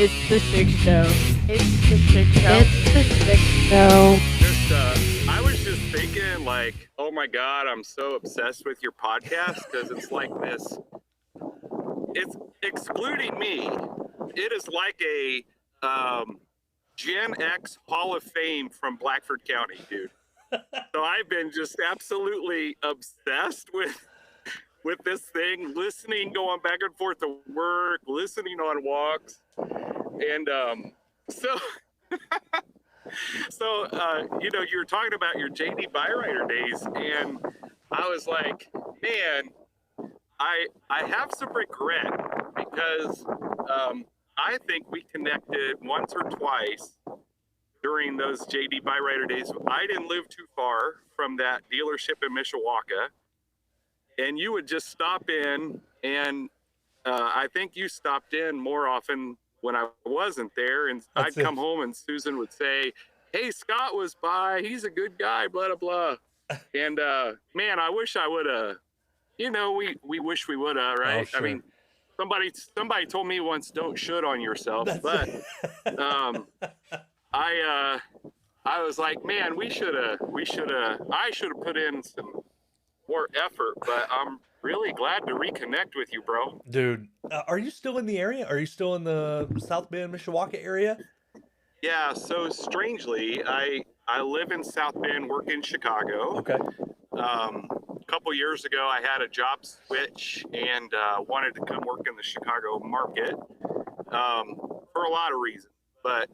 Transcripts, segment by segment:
It's the sick show. It's the sick show. It's the sick show. I was just thinking, like, oh my God, I'm so obsessed with your podcast because it's like this. It's excluding me. It is like a Gen X Hall of Fame from Blackford County, dude. So I've been just absolutely obsessed with this thing, listening, going back and forth to work, listening on walks, and so. So, you know, you were talking about your JD Byrider days, and I was like, man, I have some regret because I think we connected once or twice during those JD Byrider days. I didn't live too far from that dealership in Mishawaka, and you would just stop in, and I think you stopped in more often when I wasn't there, and I'd come home and Susan would say, hey, Scott was by, he's a good guy, blah, blah, blah. And man, I wish I would have, you know, we wish we would have, right? Oh, sure. I mean, somebody told me once, don't should on yourself. But I was like, man, I should have put in some more effort, but I'm really glad to reconnect with you, bro. Dude, are you still in the area? Are you still in the South Bend, Mishawaka area? Yeah, so strangely, I live in South Bend, work in Chicago. Okay. A couple years ago, I had a job switch and wanted to come work in the Chicago market for a lot of reasons, but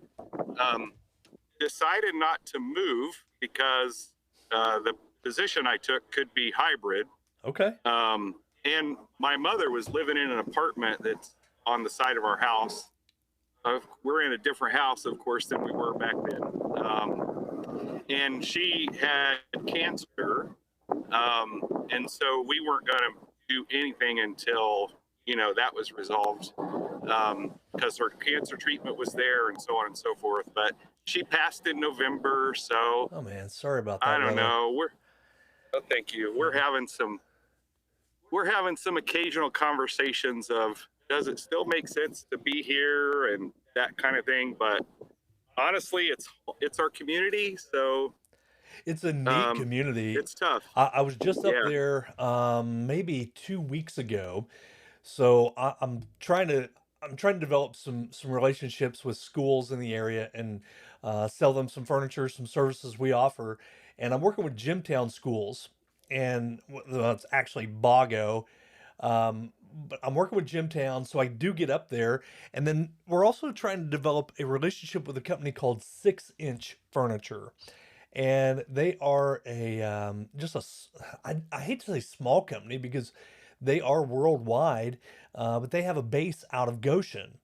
decided not to move because the position I took could be hybrid. Okay. And my mother was living in an apartment that's on the side of our house. We're in a different house, of course, than we were back then. And she had cancer. And so we weren't going to do anything until, you know, that was resolved, because her cancer treatment was there and so on and so forth. But she passed in November. So, oh man, sorry about that. I don't brother. know. Thank you. We're having some occasional conversations of, does it still make sense to be here and that kind of thing? But honestly, it's our community, so it's a neat community. It's tough. I was just up there maybe 2 weeks ago, so I'm trying to develop some relationships with schools in the area and sell them some furniture, some services we offer. And I'm working with Jimtown schools, and it's actually Bago. But I'm working with Jimtown, so I do get up there. And then we're also trying to develop a relationship with a company called 6 Inch Furniture. And they are I hate to say small company because they are worldwide, but they have a base out of Goshen.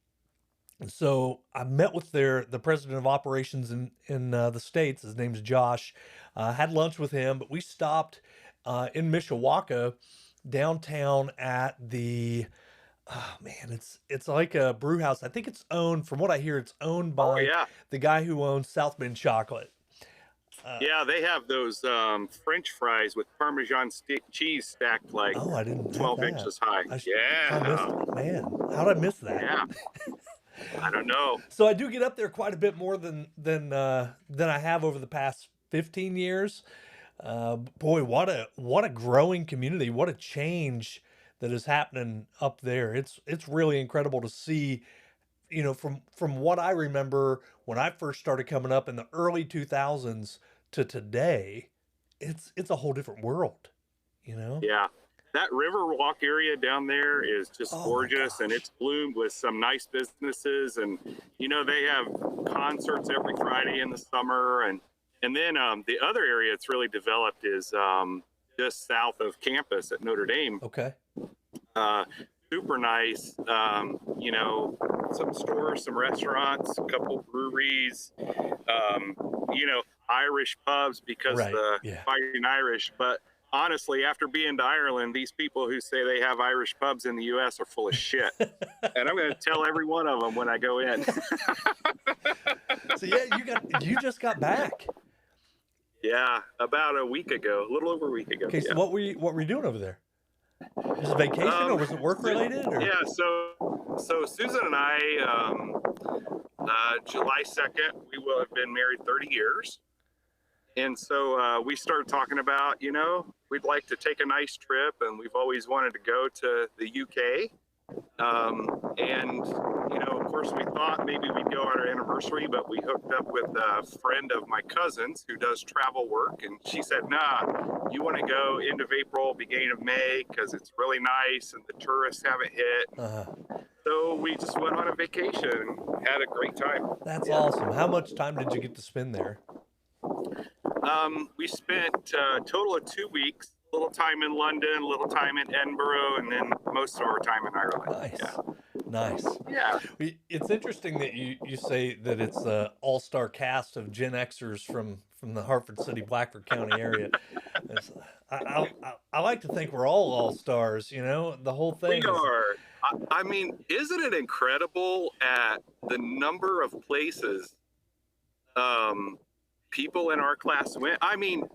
So I met with the president of operations in the States. His name's Josh. Had lunch with him, but we stopped in Mishawaka downtown at the, oh man, it's like a brew house. I think it's owned, from what I hear, it's owned by the guy who owns South Bend Chocolate. Yeah, they have those French fries with Parmesan cheese stacked like I didn't 12 inches high. Man, how did I miss that? Yeah. I don't know. So I do get up there quite a bit more than I have over the past 15 years. Boy, what a growing community! What a change that is happening up there. It's really incredible to see. You know, from what I remember when I first started coming up in the early 2000s to today, it's a whole different world. You know? Yeah. That Riverwalk area down there is just gorgeous, and it's bloomed with some nice businesses. And, you know, they have concerts every Friday in the summer. And then the other area it's really developed is just south of campus at Notre Dame. Okay. Super nice. You know, some stores, some restaurants, a couple breweries, you know, Irish pubs because the Fighting Irish. But honestly, after being to Ireland, these people who say they have Irish pubs in the U.S. are full of shit. And I'm going to tell every one of them when I go in. So yeah, you just got back. Yeah, about a week ago, a little over a week ago. Okay, so what were you doing over there? Was it vacation or was it work related? Or? Yeah, so So Susan and I, July 2nd, we will have been married 30 years. And so we started talking about, we'd like to take a nice trip, and we've always wanted to go to the UK. And, of course, we thought maybe we'd go on our anniversary, but we hooked up with a friend of my cousin's who does travel work. And she said, nah, you want to go end of April, beginning of May, because it's really nice and the tourists haven't hit. Uh, So we just went on a vacation and had a great time. that's Yeah. awesome. How much time did you get to spend there? We spent a total of 2 weeks, a little time in London, a little time in Edinburgh, and then most of our time in Ireland. Nice. Yeah. Nice. Yeah. It's interesting that you say that it's an all-star cast of Gen Xers from the Hartford City, Blackford County area. It's- I like to think we're all stars, the whole We thing is, are. I mean, isn't it incredible at the number of places people in our class went? I mean,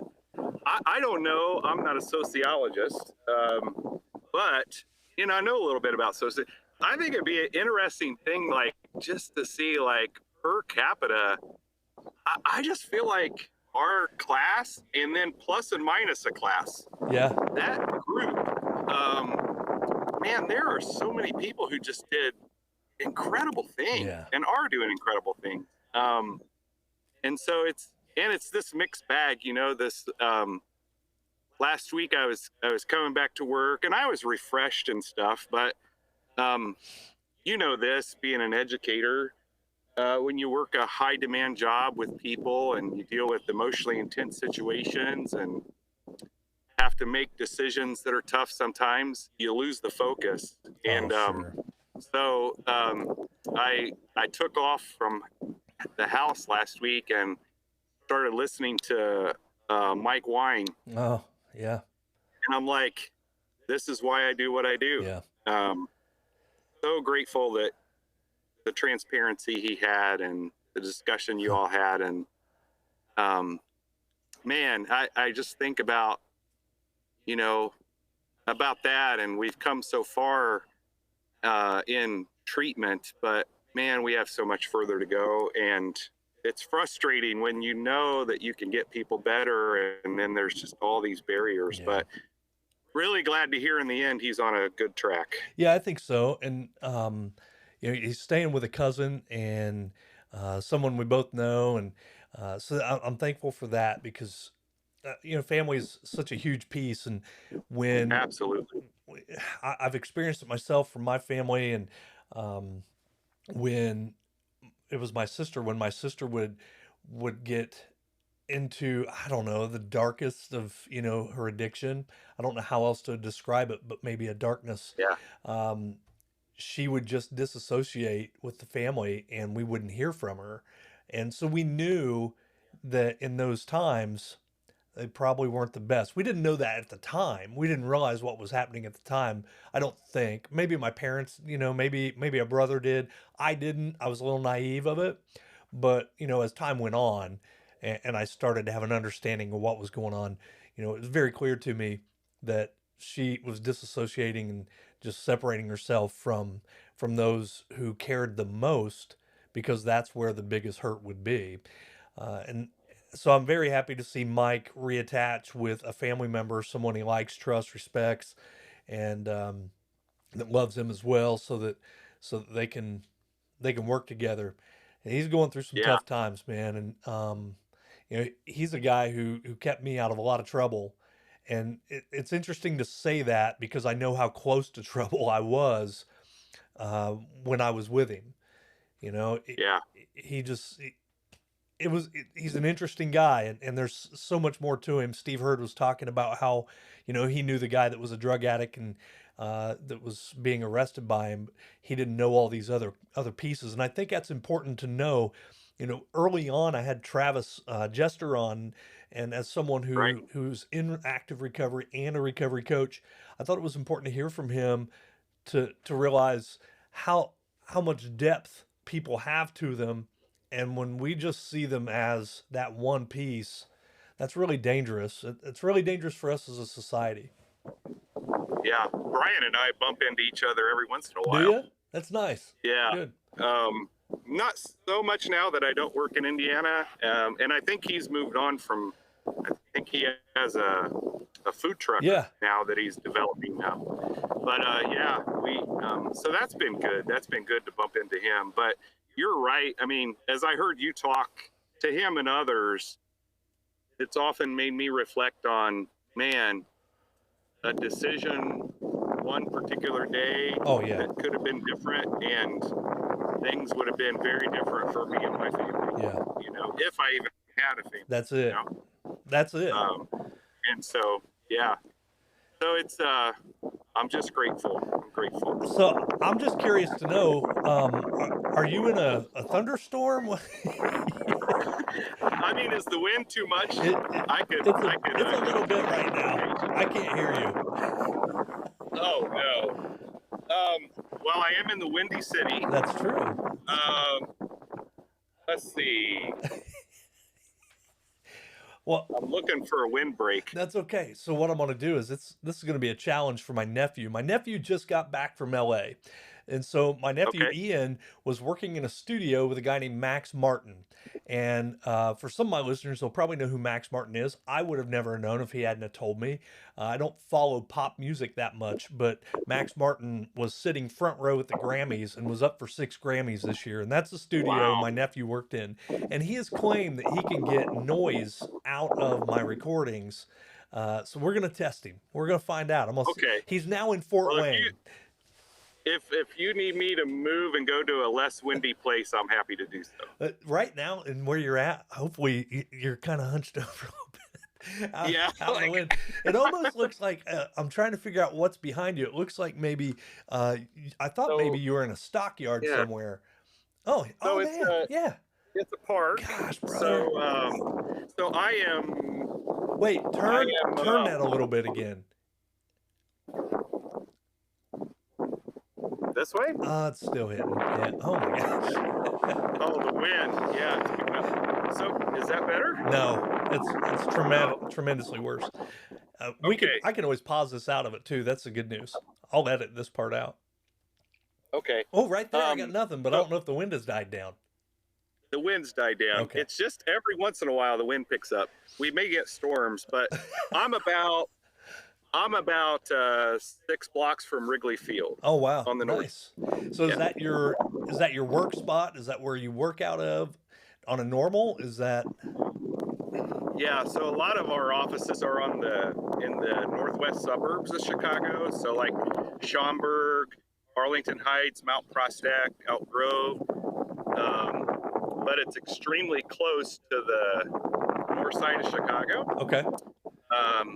I don't know. I'm not a sociologist, but I know a little bit about sociology. I think it'd be an interesting thing, like just to see, like per capita. I just feel like our class, and then plus and minus a class, yeah, that group, man, there are so many people who just did incredible things yeah, and are doing incredible things. And so it's this mixed bag, this last week I was coming back to work and I was refreshed and stuff, but this being an educator, when you work a high demand job with people and you deal with emotionally intense situations and have to make decisions that are tough, sometimes you lose the focus. And sure. so I took off from the house last week and started listening to Mike Wine. Oh, yeah, And I'm like, this is why I do what I do. yeah, So grateful that the transparency he had and the discussion you all had. And man, I just think about, about that. And we've come so far in treatment, but man, we have so much further to go. And it's frustrating when you know that you can get people better and then there's just all these barriers. yeah. But really glad to hear in the end he's on a good track. Yeah, I think so. And he's staying with a cousin and someone we both know, and so I'm thankful for that because family is such a huge piece. And when Absolutely. I've experienced it myself from my family, and when it was my sister, when my sister would get into, I don't know, the darkest of her addiction. I don't know how else to describe it, but maybe a darkness. Yeah. She would just disassociate with the family, and we wouldn't hear from her. And so we knew that in those times they probably weren't the best. We didn't know that at the time. We didn't realize what was happening at the time. I don't think. Maybe my parents, maybe a brother did. I didn't. I was a little naive of it. But, as time went on and I started to have an understanding of what was going on, it was very clear to me that she was disassociating and just separating herself from those who cared the most, because that's where the biggest hurt would be. And so I'm very happy to see Mike reattach with a family member, someone he likes, trusts, respects, and that loves him as well, so that they can work together. And he's going through some tough times, man. And he's a guy who kept me out of a lot of trouble. And it's interesting to say that because I know how close to trouble I was when I was with him. He's an interesting guy, and there's so much more to him. Steve Hurd was talking about how, he knew the guy that was a drug addict and that was being arrested by him. He didn't know all these other pieces. And I think that's important to know. Early on, I had Travis Jester on, and as someone who's in active recovery and a recovery coach, I thought it was important to hear from him to realize how much depth people have to them. And when we just see them as that one piece, that's really dangerous. It's really dangerous for us as a society. Yeah, Brian and I bump into each other every once in a while. Do you? That's nice. Yeah. Good. Not so much now that I don't work in Indiana. And I think he's moved on from, I think he has a food truck Yeah. now that he's developing now. But yeah, so that's been good. That's been good to bump into him. But you're right. I mean, as I heard you talk to him and others, it's often made me reflect on, man, a decision one particular day that could have been different, and things would have been very different for me and my family. Yeah. You know, if I even had a family. That's it. You know? That's it. And so, yeah. So it's, I'm just grateful. I'm grateful. So I'm just curious to know, are you in a thunderstorm? I mean, is the wind too much? It's a little bit right now. I can't hear you. Oh, no. Well, I am in the Windy City. That's true. Let's see. Well, I'm looking for a windbreak. That's okay. So what I'm going to do is this is going to be a challenge for my nephew. My nephew just got back from LA. And so my nephew Ian was working in a studio with a guy named Max Martin. And for some of my listeners, they'll probably know who Max Martin is. I would have never known if he hadn't have told me. I don't follow pop music that much, but Max Martin was sitting front row at the Grammys and was up for 6 Grammys this year. And that's the studio my nephew worked in. And he has claimed that he can get noise out of my recordings. So we're going to test him. We're going to find out. He's now in Fort Wayne. If you need me to move and go to a less windy place, I'm happy to do so. Right now, and where you're at, hopefully you're kind of hunched over a little bit. Out in the wind. It almost looks like I'm trying to figure out what's behind you. It looks like maybe I thought maybe you were in a stockyard somewhere. Oh, man, it's a park. Gosh, brother. So I am. Wait, turn that a little bit again. This way? It's still hitting. Yeah. Oh my gosh. Oh, the wind. Yeah. So is that better? No, it's tremendously worse. I can always pause this out of it too. That's the good news. I'll edit this part out. Okay. Oh, right there, I got nothing, but I don't know if the wind has died down. The wind's died down. Okay. It's just every once in a while the wind picks up. We may get storms, but I'm about 6 blocks from Wrigley Field. Oh wow! On the north. So is that your work spot? Is that where you work out of on a normal? Is that? Yeah. So a lot of our offices are in the northwest suburbs of Chicago. So like Schaumburg, Arlington Heights, Mount Prospect, Elk Grove. But it's extremely close to the north side of Chicago. Okay.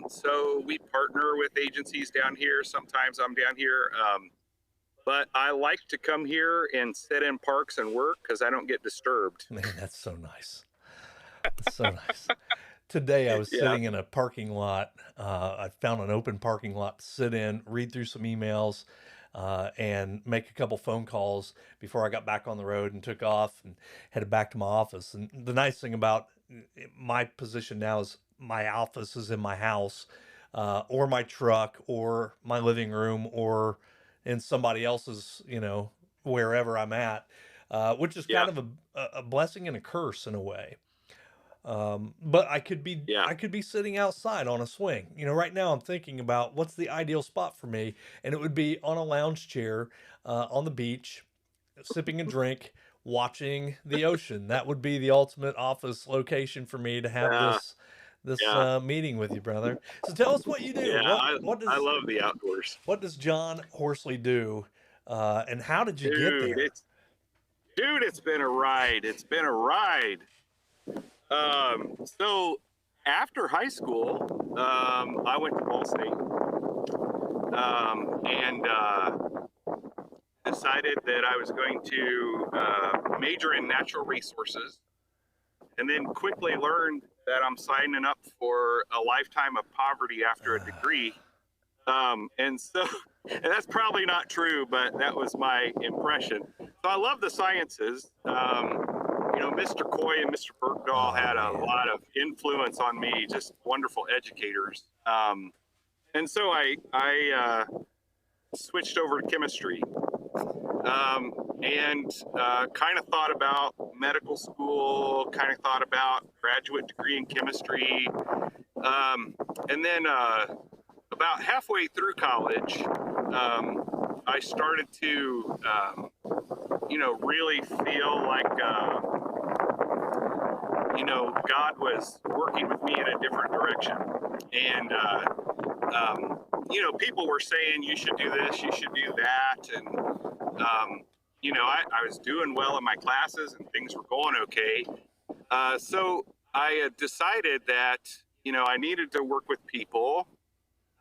So we partner with agencies down here. Sometimes I'm down here. But I like to come here and sit in parks and work because I don't get disturbed. Man, that's so nice. That's so nice. Today I was sitting in a parking lot. I found an open parking lot to sit in, read through some emails, and make a couple phone calls before I got back on the road and took off and headed back to my office. And the nice thing about my position now is my office is in my house, or my truck, or my living room, or in somebody else's, wherever I'm at, which is kind of a blessing and a curse in a way. But I could be sitting outside on a swing. Right now I'm thinking about what's the ideal spot for me, and it would be on a lounge chair, on the beach, sipping a drink, watching the ocean. That would be the ultimate office location for me to have this meeting with you, brother. So tell us what you do. Yeah, I love the outdoors. What does John Horsley do, and how did you get there? It's been a ride. It's been a ride. So after high school, I went to Ball State, and decided that I was going to major in natural resources, and then quickly learned that I'm signing up for a lifetime of poverty after a degree. And that's probably not true, but that was my impression. So I love the sciences. Mr. Coy and Mr. Bergdahl had a lot of influence on me, just wonderful educators. And so I switched over to chemistry. and kind of thought about medical school, kind of thought about graduate degree in chemistry. And then about halfway through college, I started to, really feel like, God was working with me in a different direction. And, people were saying, you should do this, you should do that. And, I was doing well in my classes and things were going okay. So I decided that, I needed to work with people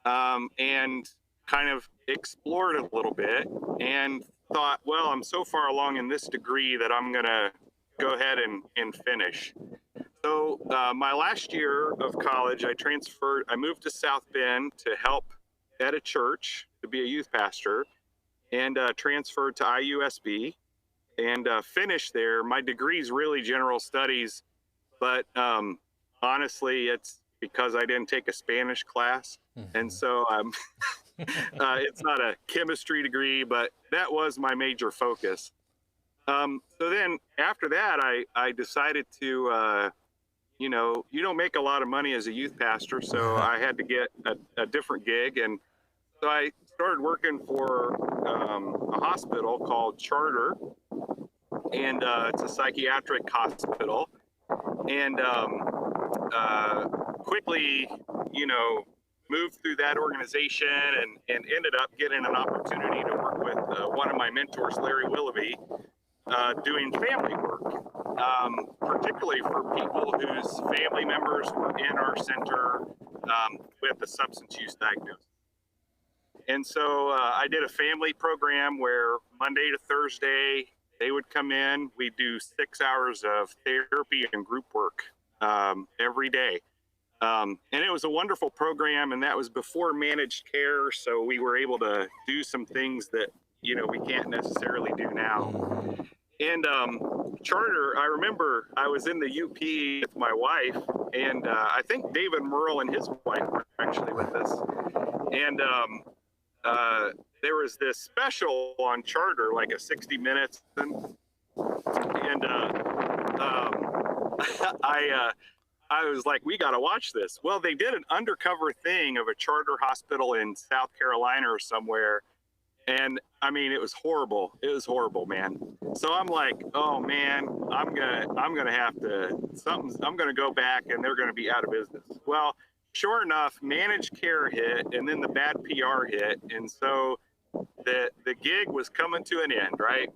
and kind of explored a little bit and thought, well, I'm so far along in this degree that I'm going to go ahead and finish. So my last year of college, I moved to South Bend to help at a church to be a youth pastor, and transferred to IUSB and finished there. My degree is really general studies, but honestly, it's because I didn't take a Spanish class. And so it's not a chemistry degree, but that was my major focus. So then after that, I decided to, you don't make a lot of money as a youth pastor, so I had to get a different gig. And so I started working for a hospital called Charter, and it's a psychiatric hospital. And quickly, moved through that organization and ended up getting an opportunity to work with one of my mentors, Larry Willoughby, doing family work, particularly for people whose family members were in our center with a substance use diagnosis. And so I did a family program where Monday to Thursday, they would come in. We do 6 hours of therapy and group work every day. And it was a wonderful program, and that was before managed care. So we were able to do some things that, we can't necessarily do now. And Charter, I remember I was in the UP with my wife, and I think David Merle and his wife were actually with us. And there was this special on Charter, like a 60 Minutes, and I was like, we got to watch this. Well, they did an undercover thing of a charter hospital in South Carolina or somewhere. And I mean, it was horrible. It was horrible, man. So I'm like, oh man, I'm gonna have to, I'm gonna go back and they're gonna be out of business. Well, sure enough, managed care hit, and then the bad PR hit. And so the gig was coming to an end, right?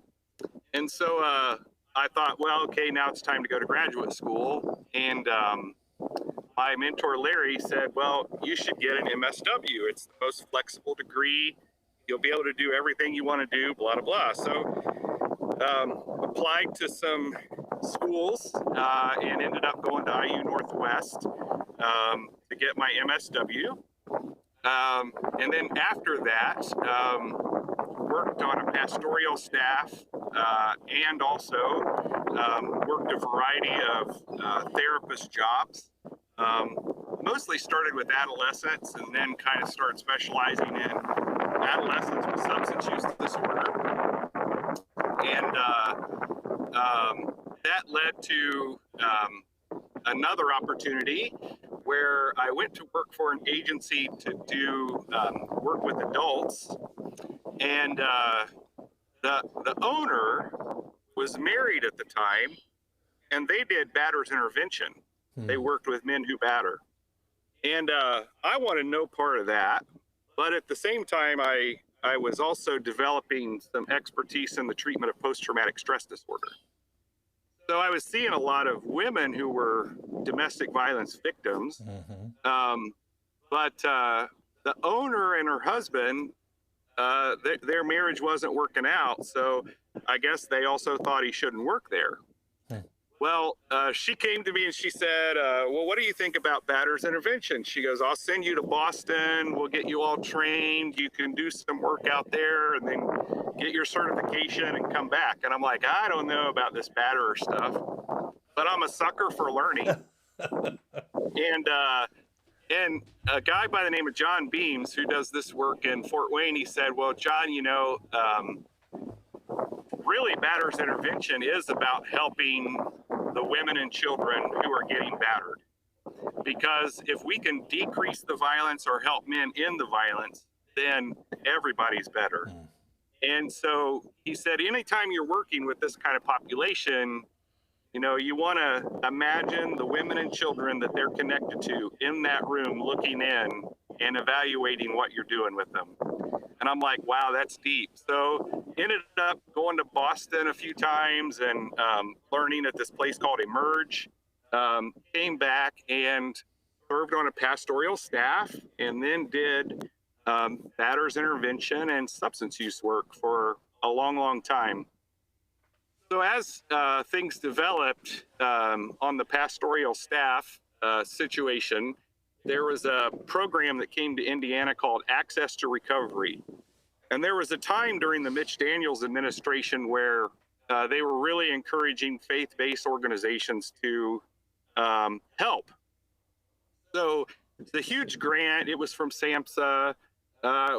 And so I thought, well, okay, now it's time to go to graduate school. And my mentor, Larry, said, well, you should get an MSW. It's the most flexible degree. You'll be able to do everything you want to do, blah, blah, blah. So applied to some schools and ended up going to IU Northwest to get my MSW. And then after that, worked on a pastoral staff and also worked a variety of therapist jobs. Mostly started with adolescents and then kind of started specializing in adolescents with substance use disorder. And that led to another opportunity where I went to work for an agency to do work with adults. And the owner was married at the time, and they did batter's intervention. They worked with men who batter. And I wanted no part of that. But at the same time, I was also developing some expertise in the treatment of post-traumatic stress disorder. So I was seeing a lot of women who were domestic violence victims. But the owner and her husband, their marriage wasn't working out. So I guess they also thought he shouldn't work there. Well, she came to me and she said, well, what do you think about batter's intervention? She goes, I'll send you to Boston. We'll get you all trained. You can do some work out there and then get your certification and come back. And I'm like, I don't know about this batterer stuff, but I'm a sucker for learning. And a guy by the name of John Beams, who does this work in Fort Wayne, he said, well, John, really Batter's intervention is about helping the women and children who are getting battered. Because if we can decrease the violence or help men in the violence, then everybody's better. And so he said, anytime you're working with this kind of population, you know, you want to imagine the women and children that they're connected to in that room looking in and evaluating what you're doing with them. And I'm like, wow, that's deep. So ended up going to Boston a few times and learning at this place called Emerge. Came back and served on a pastoral staff and then did Batter's intervention and substance use work for a long, long time. So as things developed on the pastoral staff situation, there was a program that came to Indiana called Access to Recovery. And there was a time during the Mitch Daniels administration where they were really encouraging faith-based organizations to help. So it's a huge grant. It was from SAMHSA.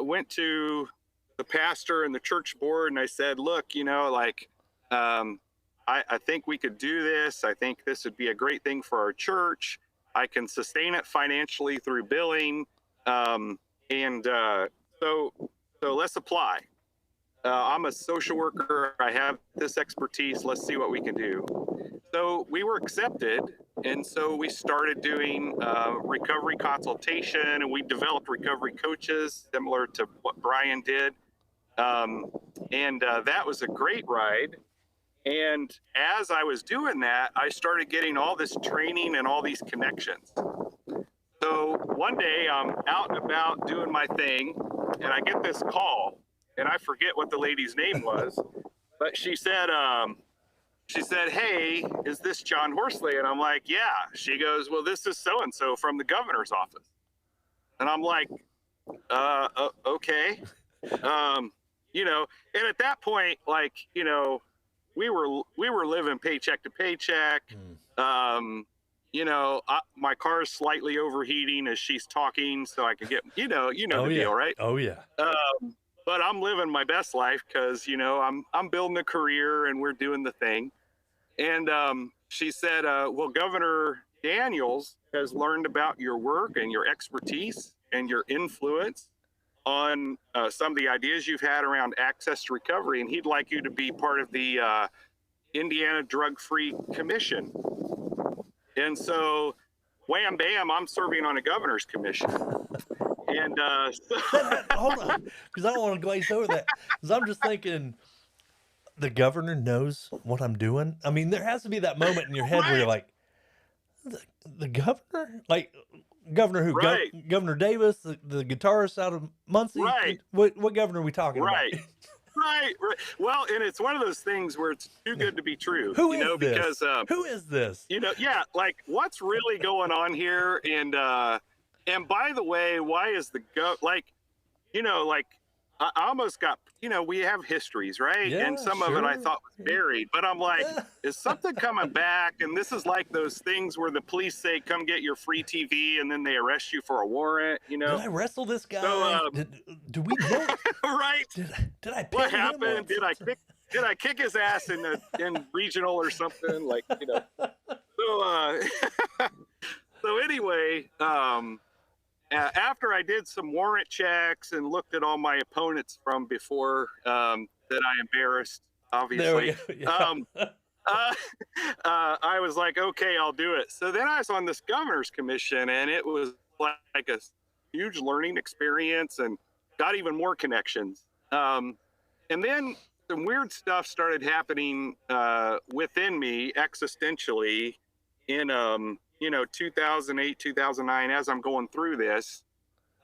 Went to the pastor and the church board and I said, look, you know, like, I think we could do this. I think this would be a great thing for our church. I can sustain it financially through billing. So let's apply. I'm a social worker. I have this expertise. Let's see what we can do. So we were accepted. And so we started doing recovery consultation and we developed recovery coaches similar to what Brian did. That was a great ride. And as I was doing that, I started getting all this training and all these connections. So one day I'm out and about doing my thing and I get this call and I forget what the lady's name was, but she said, hey, is this John Horsley? And I'm like, yeah. She goes, well, this is so-and-so from the governor's office. And I'm like, okay. You know, and at that point, like, you know, we were living paycheck to paycheck. You know, my car's slightly overheating as she's talking, so I can get, you know the deal, right? Oh yeah. But I'm living my best life because, you know, I'm building a career and we're doing the thing. And she said, well, Governor Daniels has learned about your work and your expertise and your influence on some of the ideas you've had around access to recovery, and he'd like you to be part of the Indiana Drug-Free Commission. And so, wham, bam, I'm serving on a governor's commission. And hold on, because I don't want to glaze over that. Because I'm just thinking, the governor knows what I'm doing. I mean, there has to be that moment in your head where you're like, the governor? Like, governor who? Right. Governor Davis, the guitarist out of Muncie? Right. What governor are we talking about? Right. Well, and it's one of those things where it's too good to be true. Who you is know, this? Because who is this? You know, yeah, like what's really going on here? And by the way, why is you know, like I almost got, you know, we have histories, right? Yeah, and some of it I thought was buried, but I'm like, is something coming back? And this is like those things where the police say, come get your free TV, and then they arrest you for a warrant, you know? Did I wrestle this guy? So, do we know? Right. Did I pay What him happened? once? Did I kick his ass in regional or something? Like, you know. So anyway, after I did some warrant checks and looked at all my opponents from before that I embarrassed, obviously, I was like, okay, I'll do it. So then I was on this governor's commission, and it was like a huge learning experience and got even more connections. And then some weird stuff started happening within me existentially in 2008, 2009, as I'm going through this.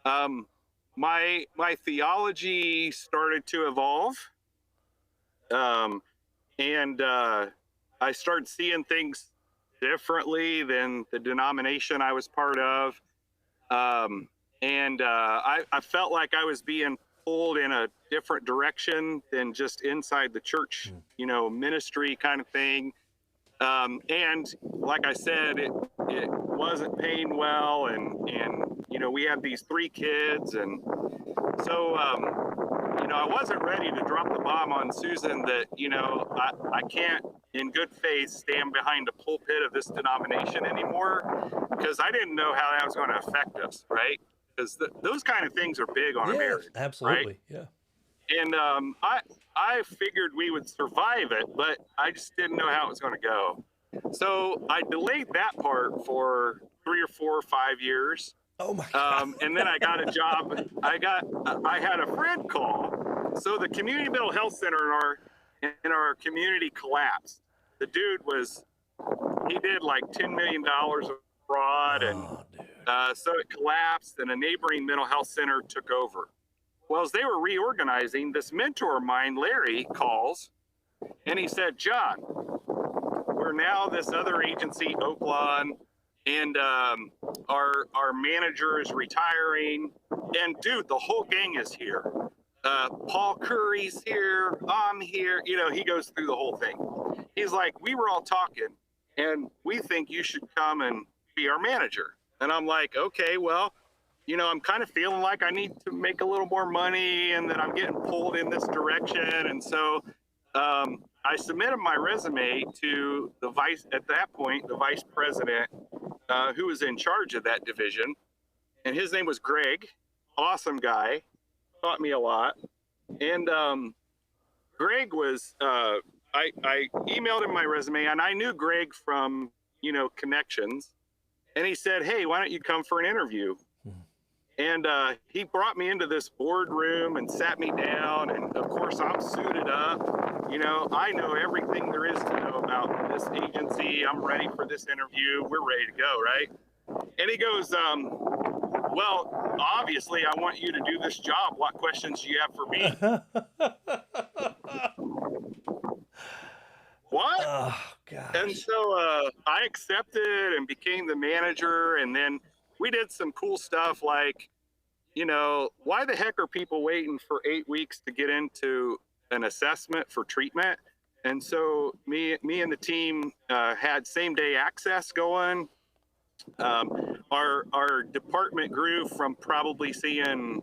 My theology started to evolve. And I started seeing things differently than the denomination I was part of. I felt like I was being pulled in a different direction than just inside the church, ministry kind of thing. And like I said, it wasn't paying well. And we had these 3 kids. And so, I wasn't ready to drop the bomb on Susan that, I can't in good faith stand behind the pulpit of this denomination anymore, because I didn't know how that was going to affect us, right? Because those kind of things are big on a Yes, marriage, right? absolutely. Yeah. And I figured we would survive it, but I just didn't know how it was going to go. So I delayed that part for 3 or 4 or 5 years. Oh my God. And then I got a job. I had a friend call. So the community mental health center in our community collapsed. The dude he did like $10 million of fraud, and so it collapsed, and a neighboring mental health center took over. Well, as they were reorganizing, this mentor of mine, Larry, calls, and he said, John, we're now this other agency, Oaklawn, and our manager is retiring, and dude, the whole gang is here. Paul Curry's here, I'm here. He goes through the whole thing. He's like, we were all talking, and we think you should come and be our manager. And I'm like, okay, well, I'm kind of feeling like I need to make a little more money, and that I'm getting pulled in this direction. And so I submitted my resume to the vice president, who was in charge of that division. And his name was Greg. Awesome guy. Taught me a lot. And Greg was, I emailed him my resume, and I knew Greg from, connections. And he said, hey, why don't you come for an interview? And he brought me into this boardroom and sat me down. And of course, I'm suited up. I know everything there is to know about this agency. I'm ready for this interview. We're ready to go, right? And he goes, well, obviously, I want you to do this job. What questions do you have for me? What? Oh, gosh. And so I accepted and became the manager. And then we did some cool stuff like, why the heck are people waiting for 8 weeks to get into an assessment for treatment? And so me and the team had same day access going. Our department grew from probably seeing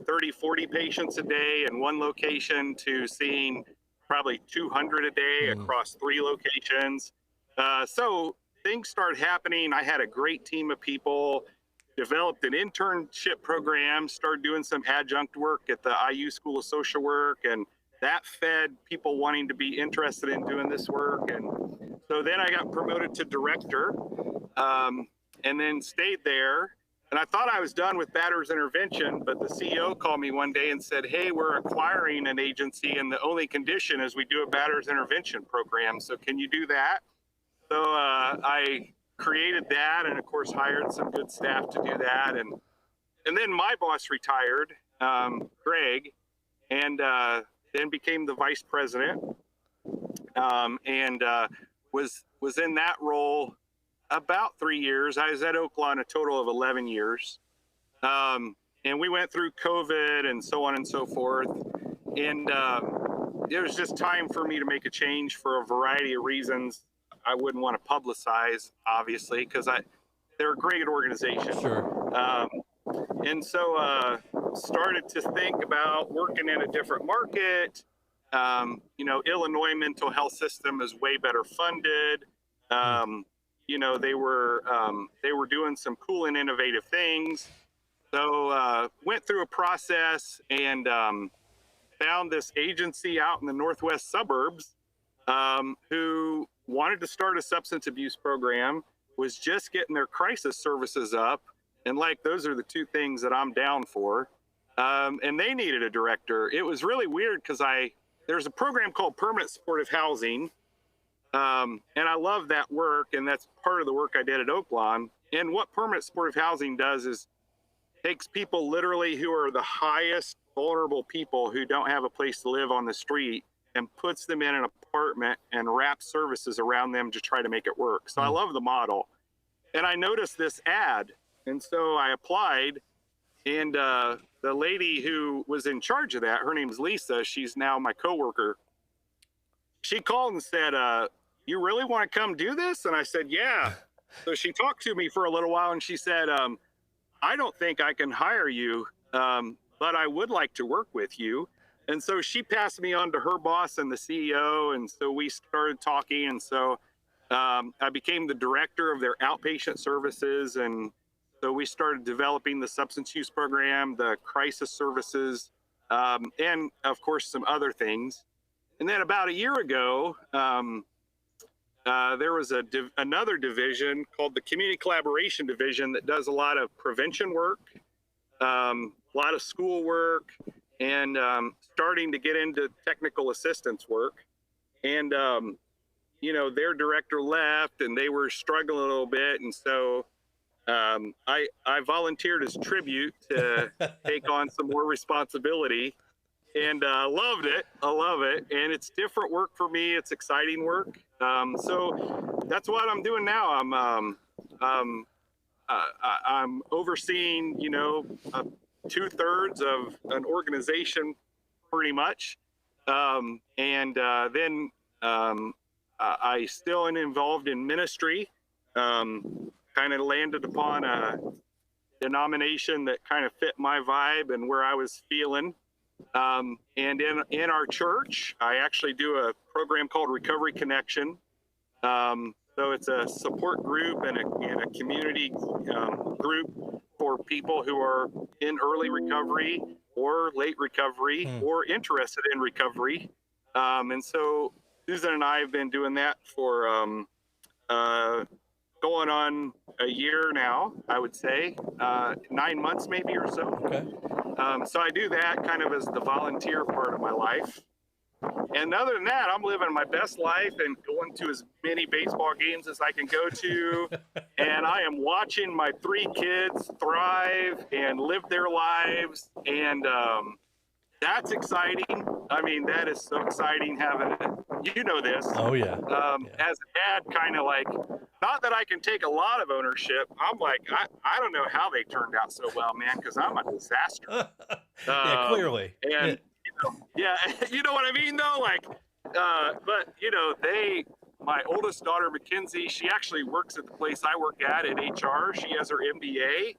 30, 40 patients a day in one location to seeing probably 200 a day across 3 locations. So things started happening. I had a great team of people, developed an internship program, started doing some adjunct work at the IU School of Social Work, and that fed people wanting to be interested in doing this work. And so then I got promoted to director, and then stayed there. And I thought I was done with batterers intervention, but the CEO called me one day and said, hey, we're acquiring an agency, and the only condition is we do a batterers intervention program. So can you do that? So I created that, and of course hired some good staff to do that. And then my boss retired, Greg, and then became the vice president, and was in that role about 3 years. I was at Oaklawn a total of 11 years. And we went through COVID and so on and so forth. And it was just time for me to make a change for a variety of reasons. I wouldn't want to publicize, obviously, because they're a great organization. Sure. And so started to think about working in a different market. Illinois mental health system is way better funded. They were doing some cool and innovative things. So went through a process and found this agency out in the northwest suburbs who wanted to start a substance abuse program, was just getting their crisis services up. And those are the 2 things that I'm down for. And they needed a director. It was really weird because there's a program called Permanent Supportive Housing. And I love that work, and that's part of the work I did at Oaklawn. And what Permanent Supportive Housing does is takes people literally who are the highest vulnerable people who don't have a place to live on the street and puts them in an apartment and wraps services around them to try to make it work. So I love the model. And I noticed this ad, and so I applied, and the lady who was in charge of that, her name's Lisa, she's now my coworker. She called and said, you really want to come do this? And I said, yeah. So she talked to me for a little while, and she said, I don't think I can hire you, but I would like to work with you. And so she passed me on to her boss and the CEO. And so we started talking. And so I became the director of their outpatient services. And so we started developing the substance use program, the crisis services, and of course, some other things. And then about a year ago, there was another division called the Community Collaboration Division that does a lot of prevention work, a lot of school work, and starting to get into technical assistance work. And, their director left and they were struggling a little bit. And so I volunteered as tribute to take on some more responsibility. And loved it. I love it. And it's different work for me. It's exciting work. So that's what I'm doing now. I'm overseeing, 2/3 of an organization pretty much. Then I still am involved in ministry. Kind of landed upon a denomination that kind of fit my vibe and where I was feeling. And in our church, I actually do a program called Recovery Connection. So it's a support group and a community group for people who are in early recovery or late recovery or interested in recovery. And so Susan and I have been doing that for going on a year now, I would say, 9 months maybe or so. Okay. So I do that kind of as the volunteer part of my life. And other than that, I'm living my best life and going to as many baseball games as I can go to. And I am watching my 3 kids thrive and live their lives. And that's exciting. I mean, that is so exciting having it. You know this. Oh, yeah. As a dad, kind of like, not that I can take a lot of ownership. I'm like, I don't know how they turned out so well, man, because I'm a disaster. Yeah, clearly. And, you know what I mean, though? Like, but, my oldest daughter, Mackenzie, she actually works at the place I work at HR. She has her MBA.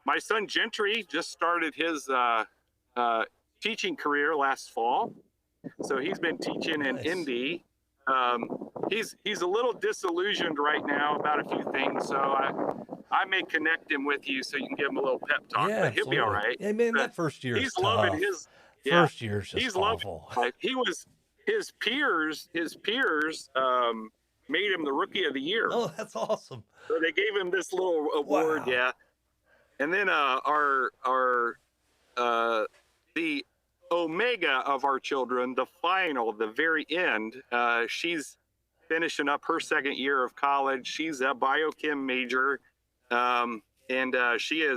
My son, Gentry, just started his teaching career last fall. So he's been teaching in Indy. He's a little disillusioned right now about a few things, so I may connect him with you so you can give him a little pep talk. Yeah, but he'll be all right. Hey, man, that first year he's is tough. loving his First year's just he's awful. He was his peers made him the rookie of the year. Oh, that's awesome. So they gave him this little award, Wow. yeah. And then the omega of our children, the final, the very end, she's finishing up her 2nd year of college. She's a biochem major. And she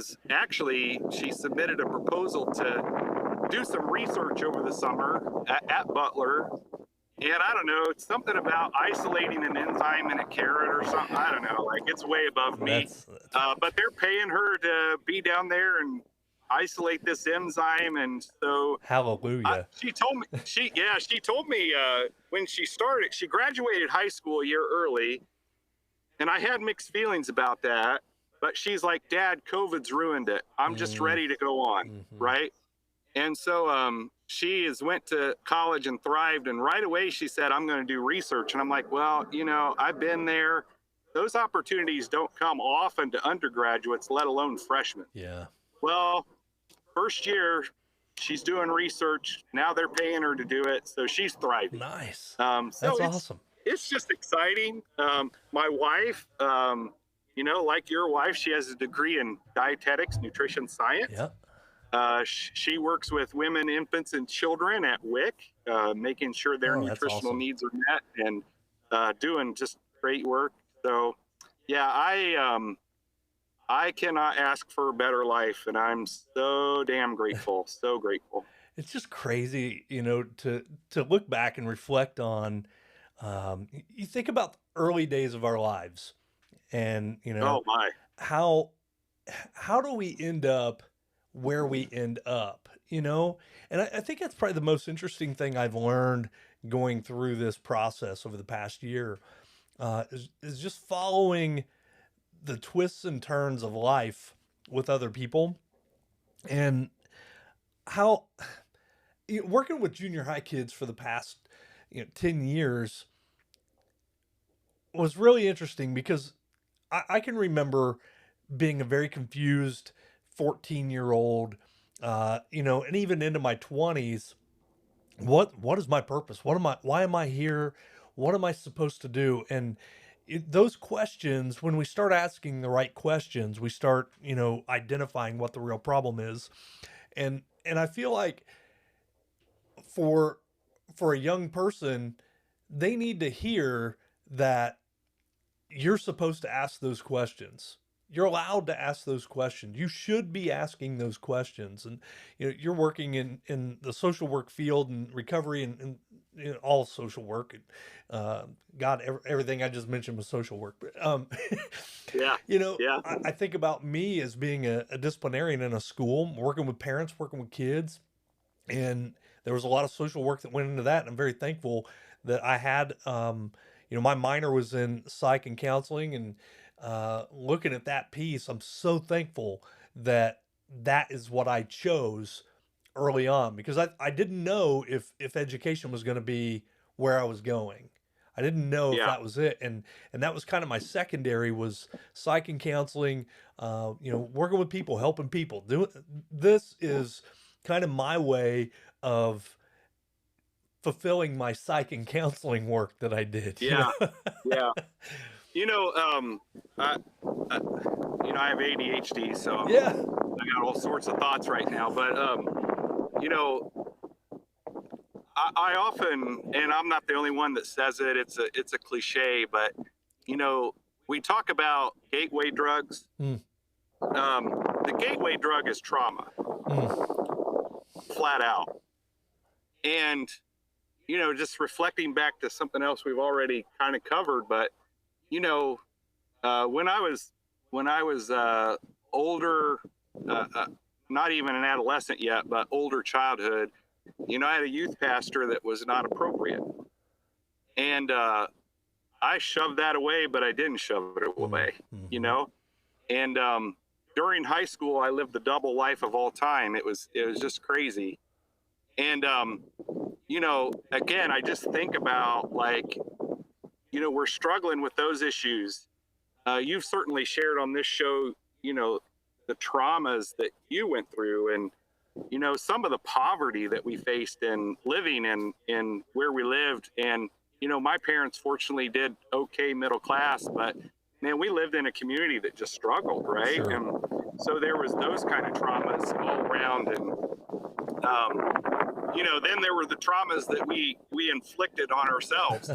submitted a proposal to do some research over the summer at Butler. And I don't know, it's something about isolating an enzyme in a carrot or something. I don't know, like it's way above me. But they're paying her to be down there and isolate this enzyme. And so hallelujah. She told me when she started, she graduated high school a year early. And I had mixed feelings about that. But she's like, Dad, COVID's ruined it. I'm just ready to go on, right? And so she went to college and thrived. And right away, she said, I'm going to do research. And I'm like, well, I've been there. Those opportunities don't come often to undergraduates, let alone freshmen. Yeah. Well, first year, she's doing research. Now they're paying her to do it. So she's thriving. Nice. That's awesome. It's just exciting. My wife, like your wife, she has a degree in dietetics, nutrition science. Yep. She works with women, infants, and children at WIC, making sure their nutritional needs are met and doing just great work. So, yeah, I cannot ask for a better life, and I'm so damn grateful, so grateful. It's just crazy, to look back and reflect on. You think about the early days of our lives, and oh my, how do we end up where we end up? And I think that's probably the most interesting thing I've learned going through this process over the past year, is just following the twists and turns of life with other people, and how working with junior high kids for the past 10 years was really interesting because I can remember being a very confused 14-year-old, and even into my 20s. What is my purpose? Why am I here? What am I supposed to do? And those questions, when we start asking the right questions, we start, identifying what the real problem is. And I feel like for a young person, they need to hear that you're supposed to ask those questions. You're allowed to ask those questions. You should be asking those questions. And you're working in the social work field and recovery and all social work. And God, everything I just mentioned was social work. But Yeah. Yeah. I think about me as being a disciplinarian in a school, working with parents, working with kids, and there was a lot of social work that went into that. And I'm very thankful that I had, my minor was in psych and counseling, and looking at that piece, I'm so thankful that that is what I chose early on, because I didn't know if education was going to be where I was going. I didn't know if Yeah. that was it, and that was kind of my secondary, was psych and counseling. Working with people, helping people. Doing this is kind of my way of fulfilling my psych and counseling work that I did. Yeah. Yeah. I, I have ADHD, so Yeah. I got all sorts of thoughts right now. But I often, and I'm not the only one that says it. It's a cliche, but we talk about gateway drugs. Mm. The gateway drug is trauma, flat out. And just reflecting back to something else we've already kind of covered, but when I was older, not even an adolescent yet, but older childhood, I had a youth pastor that was not appropriate, and I shoved that away, but I didn't shove it away, And during high school, I lived the double life of all time. It was just crazy, and again, I just think about, like, we're struggling with those issues. You've certainly shared on this show, the traumas that you went through, and some of the poverty that we faced in living in where we lived. And my parents fortunately did okay, middle class, but man, we lived in a community that just struggled, right? Sure. And so there was those kind of traumas all around. And then there were the traumas that we inflicted on ourselves,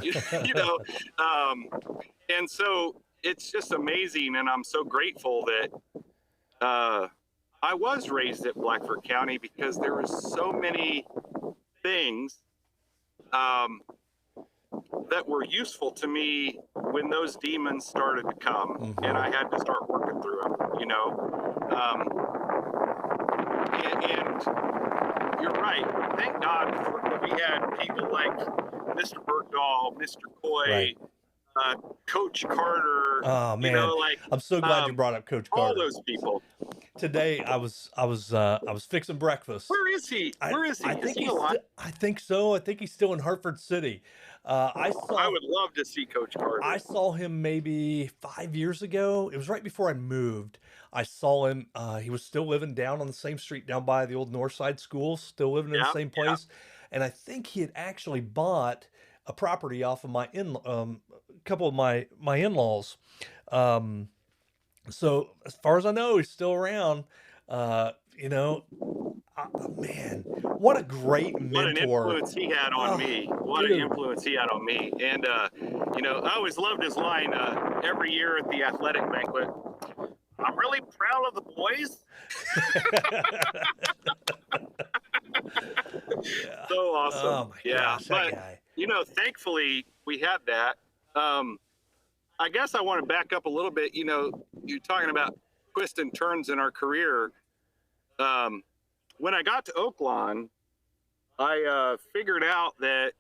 and so it's just amazing. And I'm so grateful that I was raised at Blackford County, because there was so many things that were useful to me when those demons started to come, and I had to start working through them, and you're right. Thank God that we had people like Mr. Bergdahl, Mr. Coy, right. Coach Carter. Oh man, I'm so glad you brought up Coach Carter. All those people. Today I was fixing breakfast. Where is he? Is he alive? I think so. I think he's still in Hartford City. I would love to see Coach Carter. I saw him maybe 5 years ago. It was right before I moved. I saw him. He was still living down on the same street down by the old Northside School, still living in the same place. And I think he had actually bought a property off of my couple of my in-laws. So as far as I know, he's still around. Man, what a great mentor. What an influence he had on me. What an influence he had on me. And, I always loved his line every year at the athletic banquet. I'm really proud of the boys. So awesome. Oh my gosh, that guy. Thankfully we had that. I guess I want to back up a little bit. You're talking about twists and turns in our career. When I got to Oaklawn, I figured out that,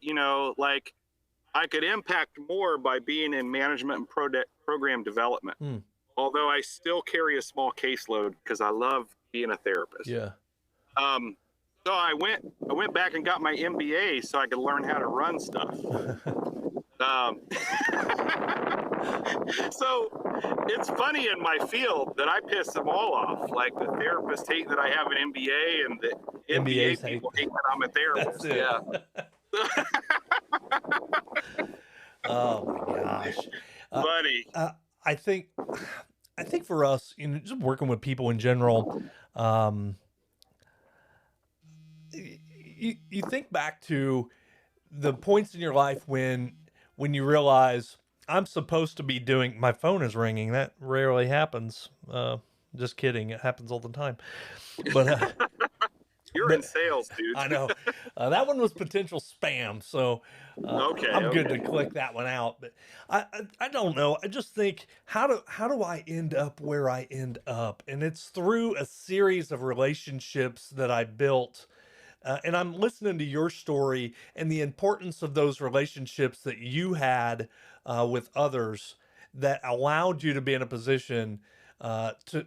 I could impact more by being in management and program development. Although I still carry a small caseload because I love being a therapist. Yeah. So I went back and got my MBA so I could learn how to run stuff. Um, so it's funny in my field that I piss them all off. Like the therapists hate that I have an MBA, and the MBAs MBA people hate that I'm a That's therapist. it. Yeah. Oh my gosh. Uh, Funny. I think for us, just working with people in general, um, you think back to the points in your life when you realize I'm supposed to be doing. My phone is ringing. That rarely happens. Just kidding. It happens all the time. But You're in but sales, dude. I know that one was potential spam, so Okay. I'm good to Okay. click that one out. But I don't know. I just think how do I end up where I end up, and it's through a series of relationships that I built. And I'm listening to your story and the importance of those relationships that you had with others that allowed you to be in a position to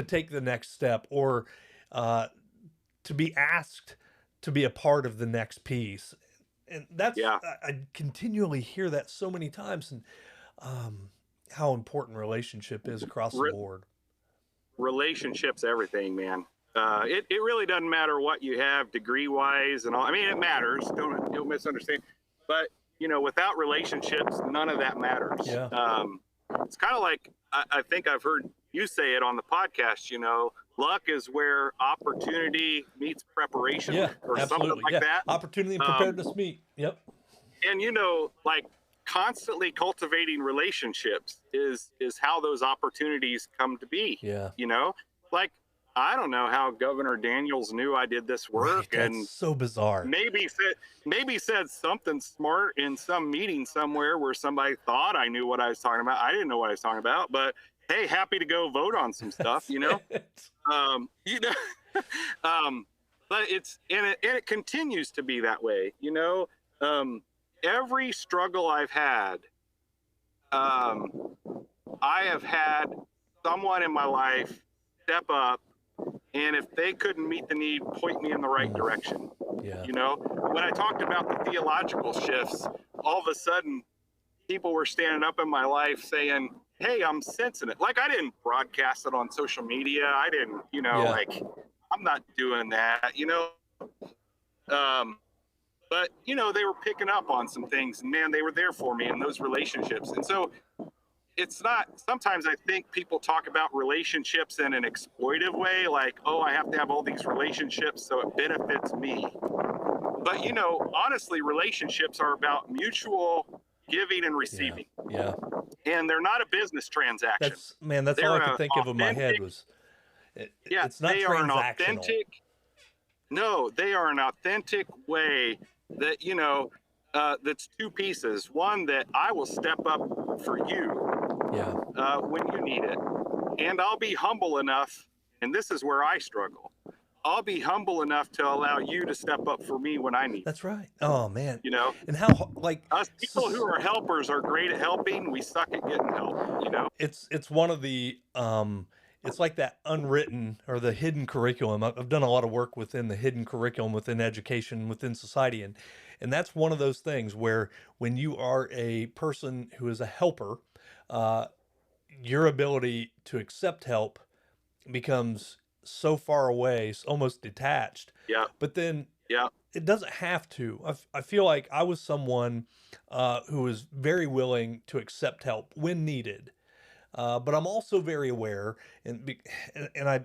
take the next step, or uh, to be asked to be a part of the next piece. And that's Yeah. I continually hear that so many times, and how important relationship is across the Re- board. relationships, everything, man. It really doesn't matter what you have degree wise and all. I mean, it matters. Don't misunderstand. But without relationships, none of that matters. Yeah. It's kind of like I think I've heard you say it on the podcast. Luck is where opportunity meets preparation, Yeah, or something absolutely. like Yeah. that. Opportunity and Um, preparedness meet. Yep. and like constantly cultivating relationships is how those opportunities come to be. Yeah. Like I don't know how Governor Daniels knew I did this Right. work, That's and so bizarre. maybe said something smart in some meeting somewhere where somebody thought I knew what I was talking about. I didn't know what I was talking about, but hey, happy to go vote on some stuff. um, you know, but it continues to be that way. Every struggle I've had, um, I have had someone in my life step up, and if they couldn't meet the need, point me in the right direction. Yeah. When I talked about the theological shifts, all of a sudden people were standing up in my life saying, hey, I'm sensing it. Like I didn't broadcast it on social media. I didn't, Yeah. like I'm not doing that, but they were picking up on some things, and man, they were there for me in those relationships. And so it's not, sometimes I think people talk about relationships in an exploitive way, like, oh, I have to have all these relationships so it benefits me. But honestly, relationships are about mutual giving and receiving. Yeah. And they're not a business transaction. That's all I They're could think of in my head was it's not they are an transactional. they are an authentic way that that's two pieces. One, that I will step up for you Yeah. when you need it, and I'll be humble enough, and this is where I struggle, I'll be humble enough to allow you to step up for me when I need it. That's right. Oh man. You know, And how us people who are helpers are great at helping. We suck at getting help. it's one of the it's like that unwritten or the hidden curriculum. I've done a lot of work within the hidden curriculum within education, within society, and that's one of those things where when you are a person who is a helper, uh, your ability to accept help becomes so far away, almost detached. Yeah. But then Yeah. it doesn't have to. I feel like I was someone who was very willing to accept help when needed. But I'm also very aware, and I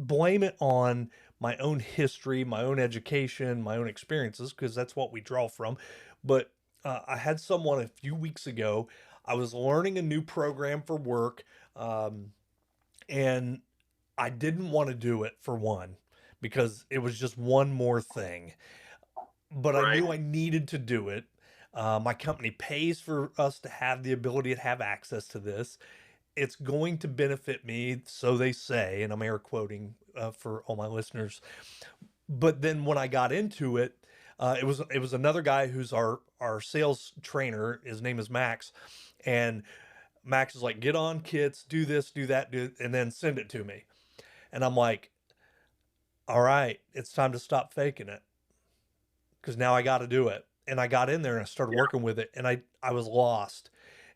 blame it on my own history, my own education, my own experiences, because that's what we draw from. But I had someone a few weeks ago. I was learning a new program for work, and I didn't want to do it for one because it was just one more thing. But I Right. knew I needed to do it. My company pays for us to have the ability to have access to this. It's going to benefit me, so they say, and I'm air quoting for all my listeners. But then when I got into it, it was another guy who's our sales trainer. His name is Max, and Max is like, "Get on, kits, do this, do that, and then send it to me." And I'm like, all right, it's time to stop faking it because now I got to do it. And I got in there and I started Yeah. working with it, and I was lost,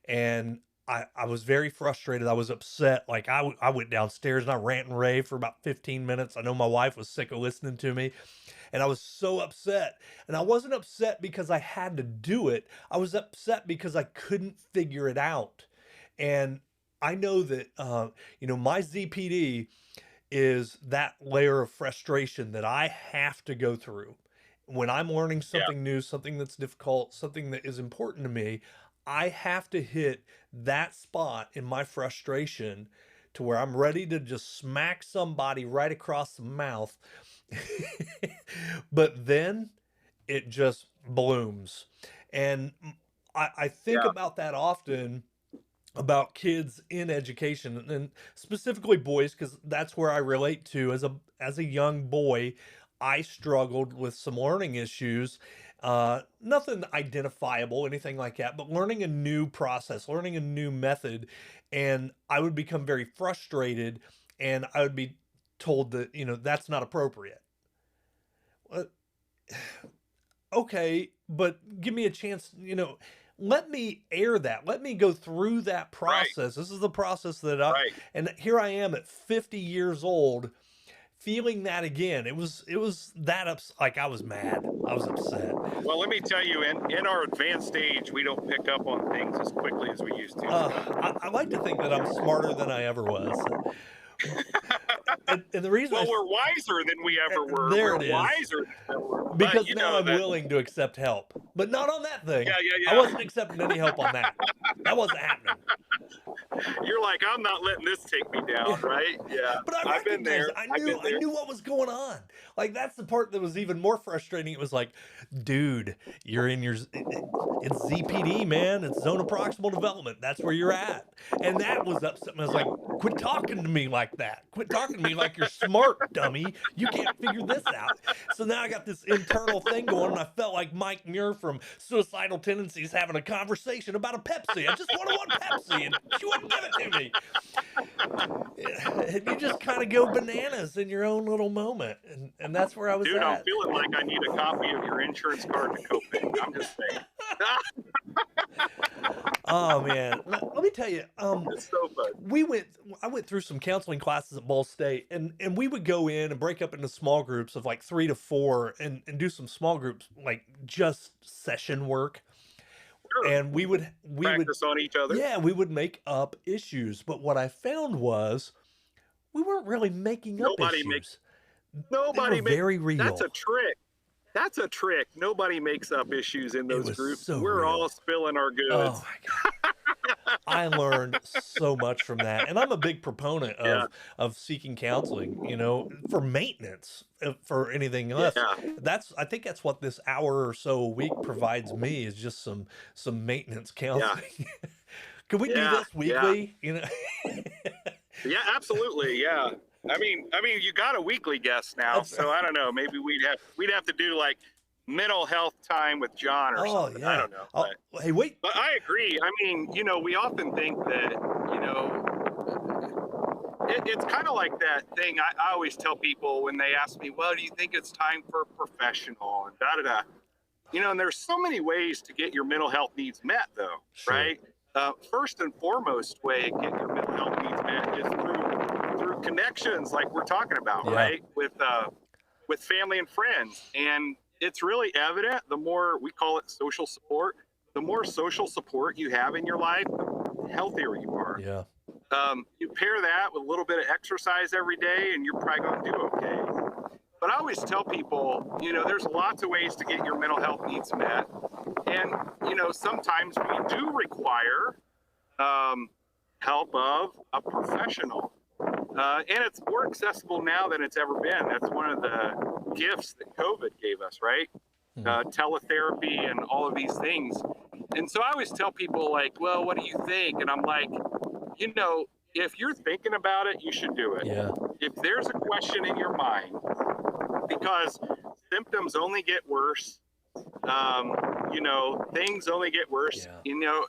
and I was very frustrated. I was upset. Like I went downstairs and I rant and raved for about 15 minutes. I know my wife was sick of listening to me, and I was so upset. And I wasn't upset because I had to do it. I was upset because I couldn't figure it out. And I know that my ZPD is that layer of frustration that I have to go through. When I'm learning Yeah. something new, something that's difficult, something that is important to me, I have to hit that spot in my frustration to where I'm ready to just smack somebody right across the mouth. But then it just blooms. And I think Yeah. about that often about kids in education, and specifically boys, because that's where I relate to. As a young boy, I struggled with some learning issues. Nothing identifiable, anything like that, but learning a new process, learning a new method, and I would become very frustrated, and I would be told that that's not appropriate. Uh, okay, but give me a chance, let me air that. Let me go through that Right. process. This is the process Right. and here I am at 50 years old feeling that again. It was that like I was mad. I was upset. Well, let me tell you, in our advanced stage, we don't pick up on things as quickly as we used to, Scott. I like to think that I'm smarter than I ever was. And the reason Well, we're wiser than we ever were. there We're it is. wiser than we ever were. But Because you now know I'm that. willing to accept help, but not on that thing. Yeah, yeah, I yeah. wasn't accepting any help on that. That wasn't happening. You're like, I'm not letting this take me down, right? Yeah. But I I've been recognized there. it. I I've knew been I there. knew what was going on. Like that's the part that was even more frustrating. It was like, dude, you're in your it's ZPD, man. It's zone of proximal development. That's where you're at. And that was upsetting. I was like, quit talking to me like that. Quit talking to me like you're smart, dummy. You can't figure this out. So now I got this internal thing going, and I felt like Mike Muir from Suicidal Tendencies having a conversation about a Pepsi. I just wanted one Pepsi, and she wouldn't give it to me. And you just kind of go bananas in your own little moment, and that's where I was Dude, I'm at. feeling like I need a copy of your insurance card to copay. I'm just saying. Oh man, let me tell you, It's so fun. I went through some counseling classes at Ball State, and we would go in and break up into small groups of like 3 to 4 and do some small groups, like just session work. Sure. And we would Practice on each other. yeah, we would make up issues. But what I found was we weren't really making up Nobody makes issues. They nobody were make very That's real. a trick. That's a trick. Nobody makes up issues in It those was groups. so We're all real. spilling our Oh goods. my God. I learned so much from that. And I'm a big proponent Yeah. of seeking counseling, for maintenance, for anything less. Yeah. I think that's what this hour or so a week provides me is just some maintenance Yeah. counseling. Could we do Yeah. this Yeah. weekly? Yeah, absolutely. Yeah. I mean, you got a weekly guest now, That's so I don't know. Maybe we'd have to do like mental health time with John or Oh something. I yeah. don't know. Oh, hey, wait. But I agree. I mean, we often think that, it's kind of like that thing I always tell people when they ask me, well, do you think it's time for a professional and da da da? And there's so many ways to get your mental health needs met, though, Sure. right? First and foremost way to get your mental health needs met is through connections, like we're talking about, Yeah. right? With family and friends, and it's really evident. The more we call it social support, the more social support you have in your life, the healthier you are. Yeah. You pair that with a little bit of exercise every day, and you're probably going to do okay. But I always tell people, there's lots of ways to get your mental health needs met. And, sometimes we do require help of a professional. And it's more accessible now than it's ever been. That's one of the gifts that COVID gave us, right? Teletherapy and all of these things. And so I always tell people, like, well, what do you think? And I'm like, if you're thinking about it, you should do it. Yeah. If there's a question in your mind, because symptoms only get worse, things only get worse. Yeah.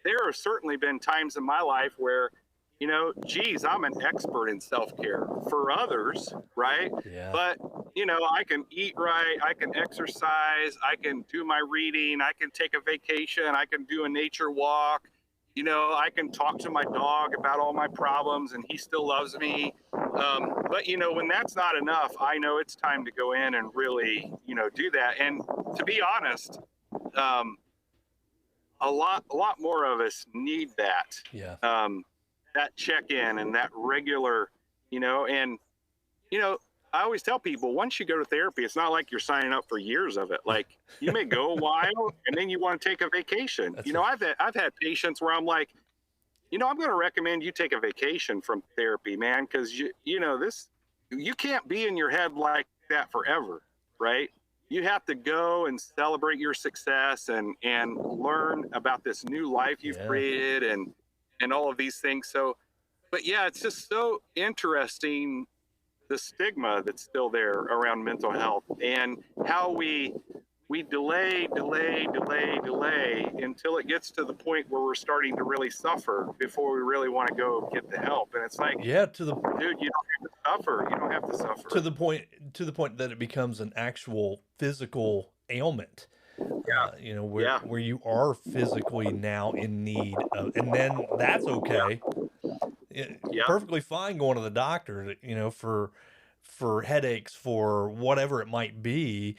There have certainly been times in my life where geez, I'm an expert in self-care for others, right? Yeah. But, I can eat right, I can exercise, I can do my reading, I can take a vacation, I can do a nature walk, I can talk to my dog about all my problems and he still loves me. But, when that's not enough, I know it's time to go in and really, do that. And to be honest, a lot more of us need that. Yeah. That check-in and that regular, and, I always tell people, once you go to therapy, it's not like you're signing up for years of it. Like, you may go a while and then you want to take a vacation. I've had patients where I'm like, I'm going to recommend you take a vacation from therapy, man, because you can't be in your head like that forever, right? You have to go and celebrate your success and learn about this new life you've created and all of these things. So, but yeah, it's just so interesting, the stigma that's still there around mental health and how we delay until it gets to the point where we're starting to really suffer before we really want to go get the help. And it's like, dude, you don't have to suffer. You don't have to suffer. To the point that it becomes an actual physical ailment. Where you are physically now in need of, and then that's okay. Perfectly fine going to the doctor, for headaches, for whatever it might be,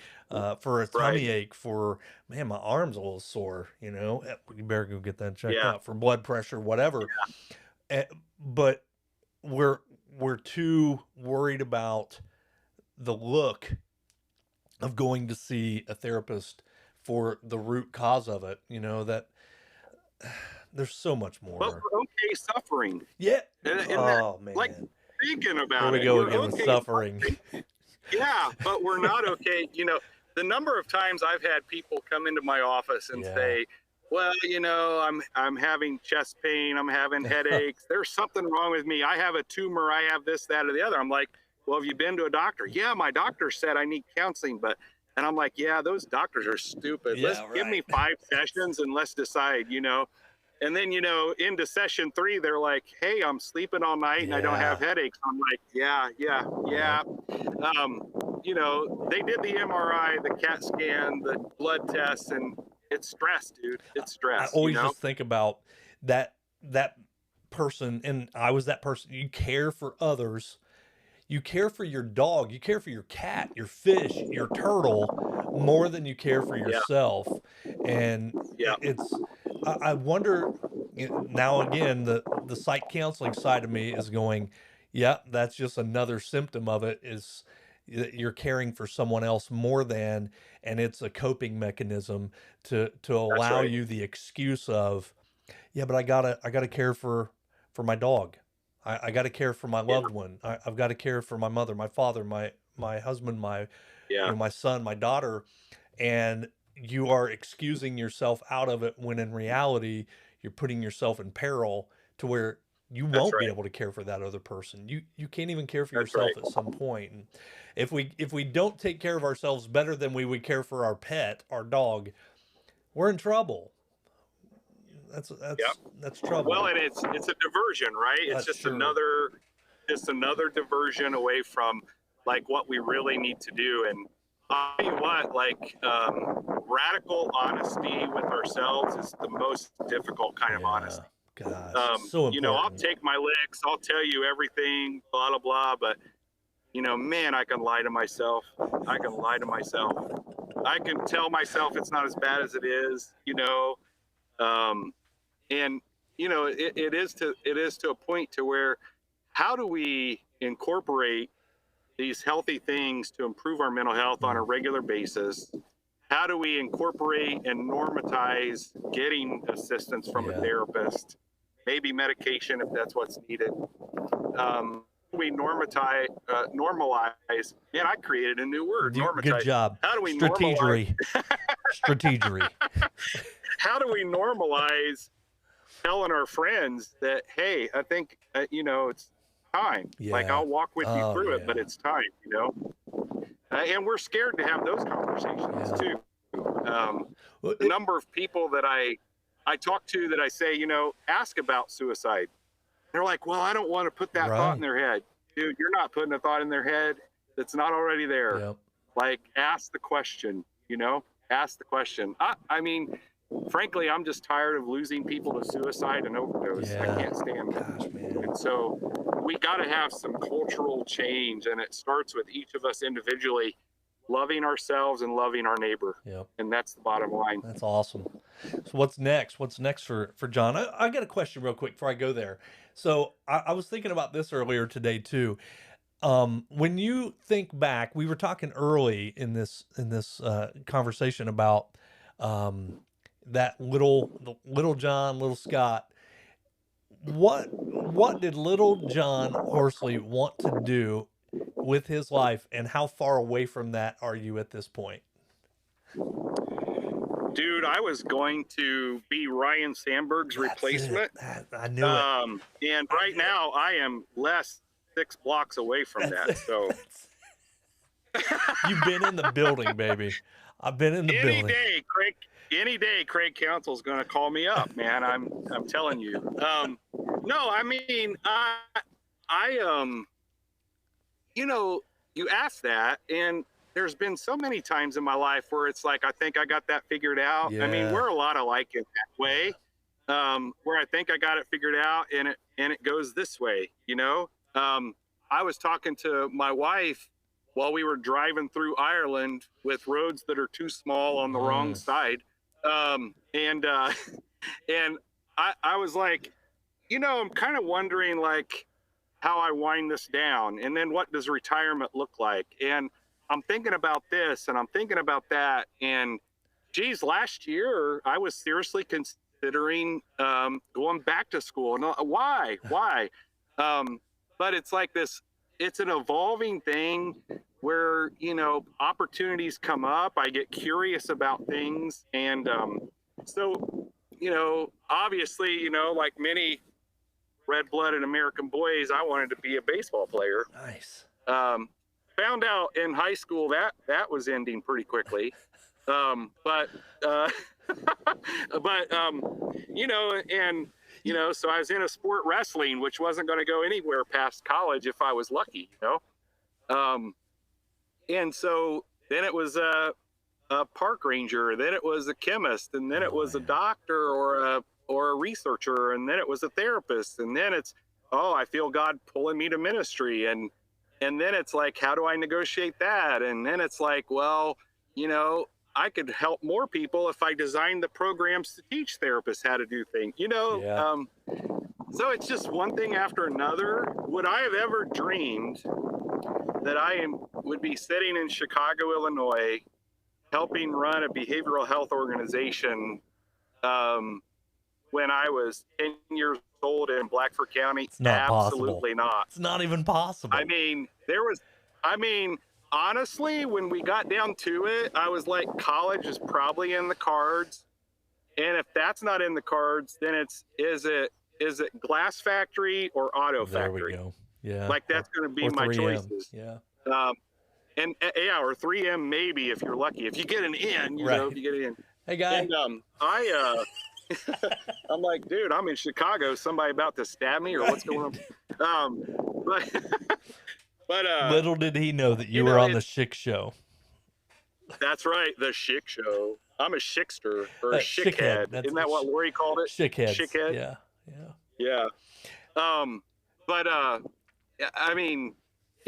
for a tummy ache, for, man, my arm's a little sore, you better go get that checked out, for blood pressure, whatever. But we're too worried about the look of going to see a therapist for the root cause of it, that there's so much more. But we're okay suffering. Yeah. Man. Like, thinking about it. Here we go again with suffering. Yeah, but we're not okay. The number of times I've had people come into my office and say, well, I'm having chest pain, I'm having headaches, there's something wrong with me, I have a tumor, I have this, that, or the other. I'm like, well, have you been to a doctor? Yeah, my doctor said I need counseling, and I'm like, yeah, those doctors are stupid. Give me 5 sessions and let's decide, And then, into session 3, they're like, hey, I'm sleeping all night and I don't have headaches. I'm like, yeah. They did the MRI, the CAT scan, the blood tests, and it's stress, dude. It's stress. I always just think about that person, and I was that person. You care for others. You care for your dog. You care for your cat, your fish, your turtle, more than you care for yourself. And I wonder, now again, the psych counseling side of me is going, that's just another symptom of it, is you're caring for someone else more than, and it's a coping mechanism to allow you the excuse of, but I gotta care for my dog. I got to care for my loved one. I've got to care for my mother, my father, my husband, my my son, my daughter, and you are excusing yourself out of it when in reality you're putting yourself in peril to where you won't be able to care for that other person. You can't even care for yourself at some point. And if we don't take care of ourselves better than we would care for our pet, our dog, we're in trouble. That's trouble. Well, and it's a diversion, right? It's just another diversion away from like what we really need to do. And I'll tell you what, like radical honesty with ourselves is the most difficult kind of honesty. God, so important. I'll take my licks, I'll tell you everything, blah blah blah, but man, I can lie to myself. I can tell myself it's not as bad as it is, and it is to a point to where, how do we incorporate these healthy things to improve our mental health on a regular basis? How do we incorporate and normatize getting assistance from a therapist, maybe medication if that's what's needed? We normalize. Man, I created a new word. Normatize. Good job. How do we Strategery. Strategery. How do we normalize telling our friends that, hey, I think it's time. Like, I'll walk with you through it, but it's time. And we're scared to have those conversations too. The number of people that I talk to that I say, ask about suicide. They're like, well, I don't want to put that thought in Right. their head. Dude, you're not putting a thought in their head that's not already there. Yep. Like, ask the question, ask the question. I mean, frankly, I'm just tired of losing people to suicide and overdose. I Yeah. can't stand it. Gosh, man. And so we got to have some cultural change, and it starts with each of us individually loving ourselves and loving our neighbor. Yep. And that's the bottom line. That's awesome. So what's next? What's next for John? I got a question real quick before I go there. So I was thinking about this earlier today too. When you think back, we were talking early in this conversation about that little John, little Scott. What did little John Horsley want to do with his life, and how far away from that are you at this point? Dude, I was going to be Ryan Sandberg's replacement. I knew it. And right now I am less 6 blocks away from that. So You've been in the building, baby. I've been in the building. Any day, Craig Council's going to call me up, man. I'm telling you. No, I mean, you asked that, and there's been so many times in my life where it's like, I think I got that figured out. Yeah. I mean, we're a lot alike in that way, where I think I got it figured out, and it goes this way, I was talking to my wife while we were driving through Ireland with roads that are too small on the wrong side. And I was like, I'm kind of wondering like how I wind this down, and then what does retirement look like? And I'm thinking about this and I'm thinking about that. And geez, last year I was seriously considering going back to school. And why? But it's like this, it's an evolving thing where, opportunities come up. I get curious about things. And so, obviously, like many red-blooded American boys, I wanted to be a baseball player. Nice. Found out in high school that was ending pretty quickly. But so I was in a sport wrestling, which wasn't going to go anywhere past college if I was lucky, and so then it was a park ranger, then it was a chemist, and then it was a doctor or a researcher, and then it was a therapist, and then it's, I feel God pulling me to ministry, and then it's like, how do I negotiate that? And then it's like, well, I could help more people if I designed the programs to teach therapists how to do things, Yeah. So it's just one thing after another. Would I have ever dreamed that would be sitting in Chicago, Illinois, helping run a behavioral health organization when I was 10 years old in Blackford County? It's not Absolutely possible. not. It's not even possible. I mean, honestly, when we got down to it, I was like, college is probably in the cards. And if that's not in the cards, then is it glass factory or auto factory? There we go. Yeah. Like that's going to be my 3M. choices. Yeah. Or 3M maybe if you're lucky. If you get an in, if you get an in. Hey, guy. And I'm like, dude, I'm in Chicago. Somebody about to stab me or what's going on? But Little did he know that you were on the Schick Show. That's right, the Schick Show. I'm a shickster or a shickhead. Isn't that what Lori called it? Shickhead. Shickhead. Yeah. But I mean,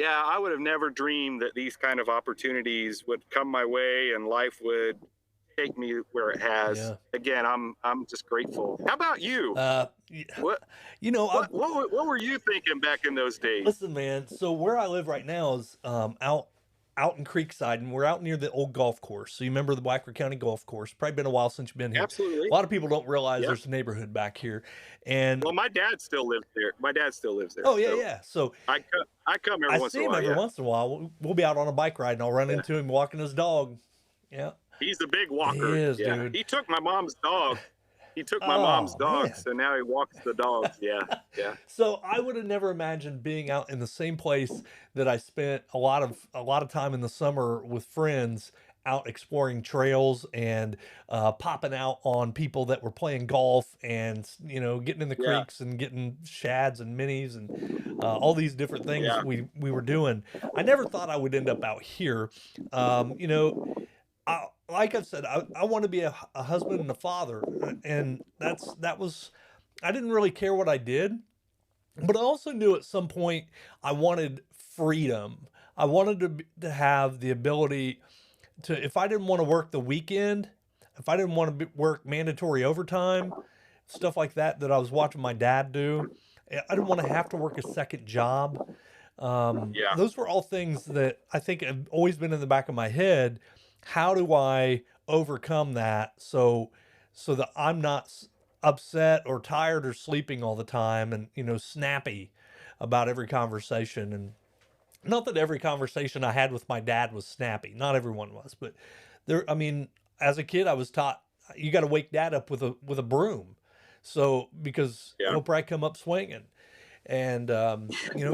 I would have never dreamed that these kind of opportunities would come my way and life would take me where it has. Yeah. Again, I'm just grateful. How about you? What were you thinking back in those days? Listen, man. So where I live right now is out in Creekside, and we're out near the old golf course. So you remember the Blackford County Golf Course? Probably been a while since you've been here. Absolutely. A lot of people don't realize there's a neighborhood back here. And well, my dad still lives there. Oh yeah. So I come every once in a while. Every once in a while. We'll be out on a bike ride, and I'll run into him walking his dog. Yeah. He's a big walker. He is, dude. He took my mom's dog. Man. So now he walks the dogs. Yeah. So I would have never imagined being out in the same place that I spent a lot of time in the summer with friends out exploring trails and popping out on people that were playing golf and, getting in the Yeah. creeks and getting shads and minis and all these different things Yeah. we were doing. I never thought I would end up out here. You know, like I've said, I want to be a husband and a father, and that was, I didn't really care what I did, but I also knew at some point I wanted freedom. I wanted to have the ability to, if I didn't want to work the weekend, if I didn't want to work mandatory overtime, stuff like that that I was watching my dad do, I didn't want to have to work a second job. Yeah. Those were all things that I think have always been in the back of my head. How do I overcome that so that I'm not upset or tired or sleeping all the time and snappy about every conversation? And not that every conversation I had with my dad was snappy. Not everyone was, but there. I mean, as a kid, I was taught you got to wake dad up with a broom, so because Yeah. he'll probably come up swinging. And Yeah.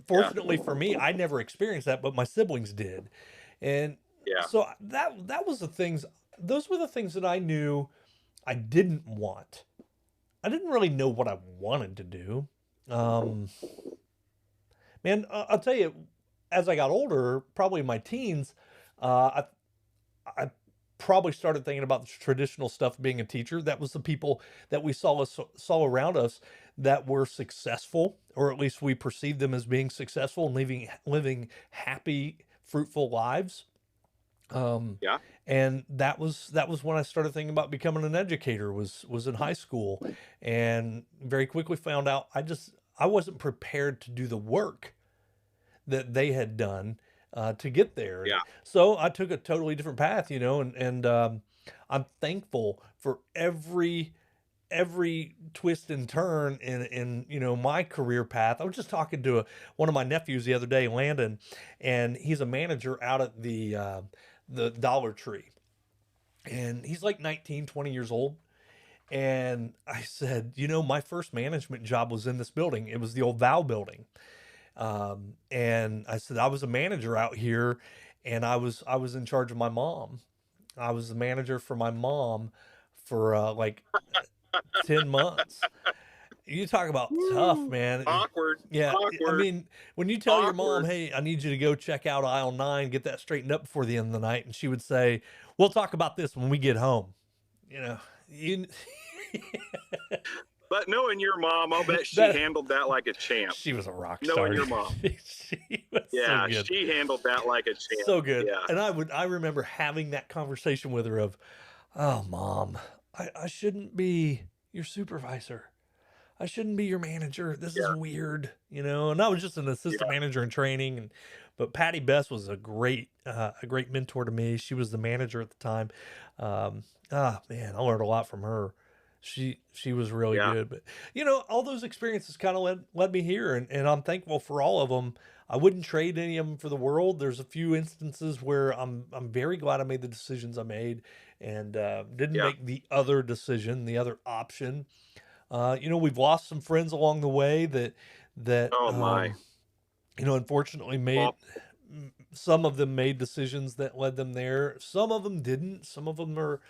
fortunately for me, I never experienced that, but my siblings did. And Yeah. so that was the things. Those were the things that I knew I didn't want. I didn't really know what I wanted to do. Um, Man, I'll tell you, as I got older, probably in my teens, I probably started thinking about the traditional stuff. Being a teacher, that was the people that we saw around us that were successful, or at least we perceived them as being successful and living happy, fruitful lives. Um, Yeah. and that was when I started thinking about becoming an educator. Was in high school, and very quickly found out I wasn't prepared to do the work that they had done to get there. And Yeah. so I took a totally different path, and I'm thankful for every twist and turn in my career path. I was just talking to one of my nephews the other day, Landon, and he's a manager out at the Dollar Tree, and he's like 19, 20 years old. And I said, my first management job was in this building. It was the old Val building. And I said I was a manager out here, and I was in charge of my mom. I was the manager for my mom for like 10 months. You talk about tough, Woo. man. Awkward. Yeah, I Awkward. mean, when you tell your mom, Awkward. "Hey, I need you to go check out aisle 9, get that straightened up before the end of the night," and she would say, "We'll talk about this when we get home." You know, you But knowing your mom, I'll bet she that handled that like a champ. she was a rock Knowing star. your mom. She was so Yeah, good. she handled that like a champ. So good. Yeah. And I remember having that conversation with her of, "Oh, mom, I shouldn't be your supervisor. I shouldn't be your manager. This is Yeah. weird," And I was just an assistant Yeah. manager in training, but Patty Best was a great mentor to me. She was the manager at the time. Man, I learned a lot from her. She was really Yeah. good. But all those experiences kind of led me here, and I'm thankful for all of them. I wouldn't trade any of them for the world. There's a few instances where I'm very glad I made the decisions I made, and didn't Yeah. make the other decision, the other option. We've lost some friends along the way that Oh my. unfortunately Well, some of them made decisions that led them there. Some of them didn't. Some of them are,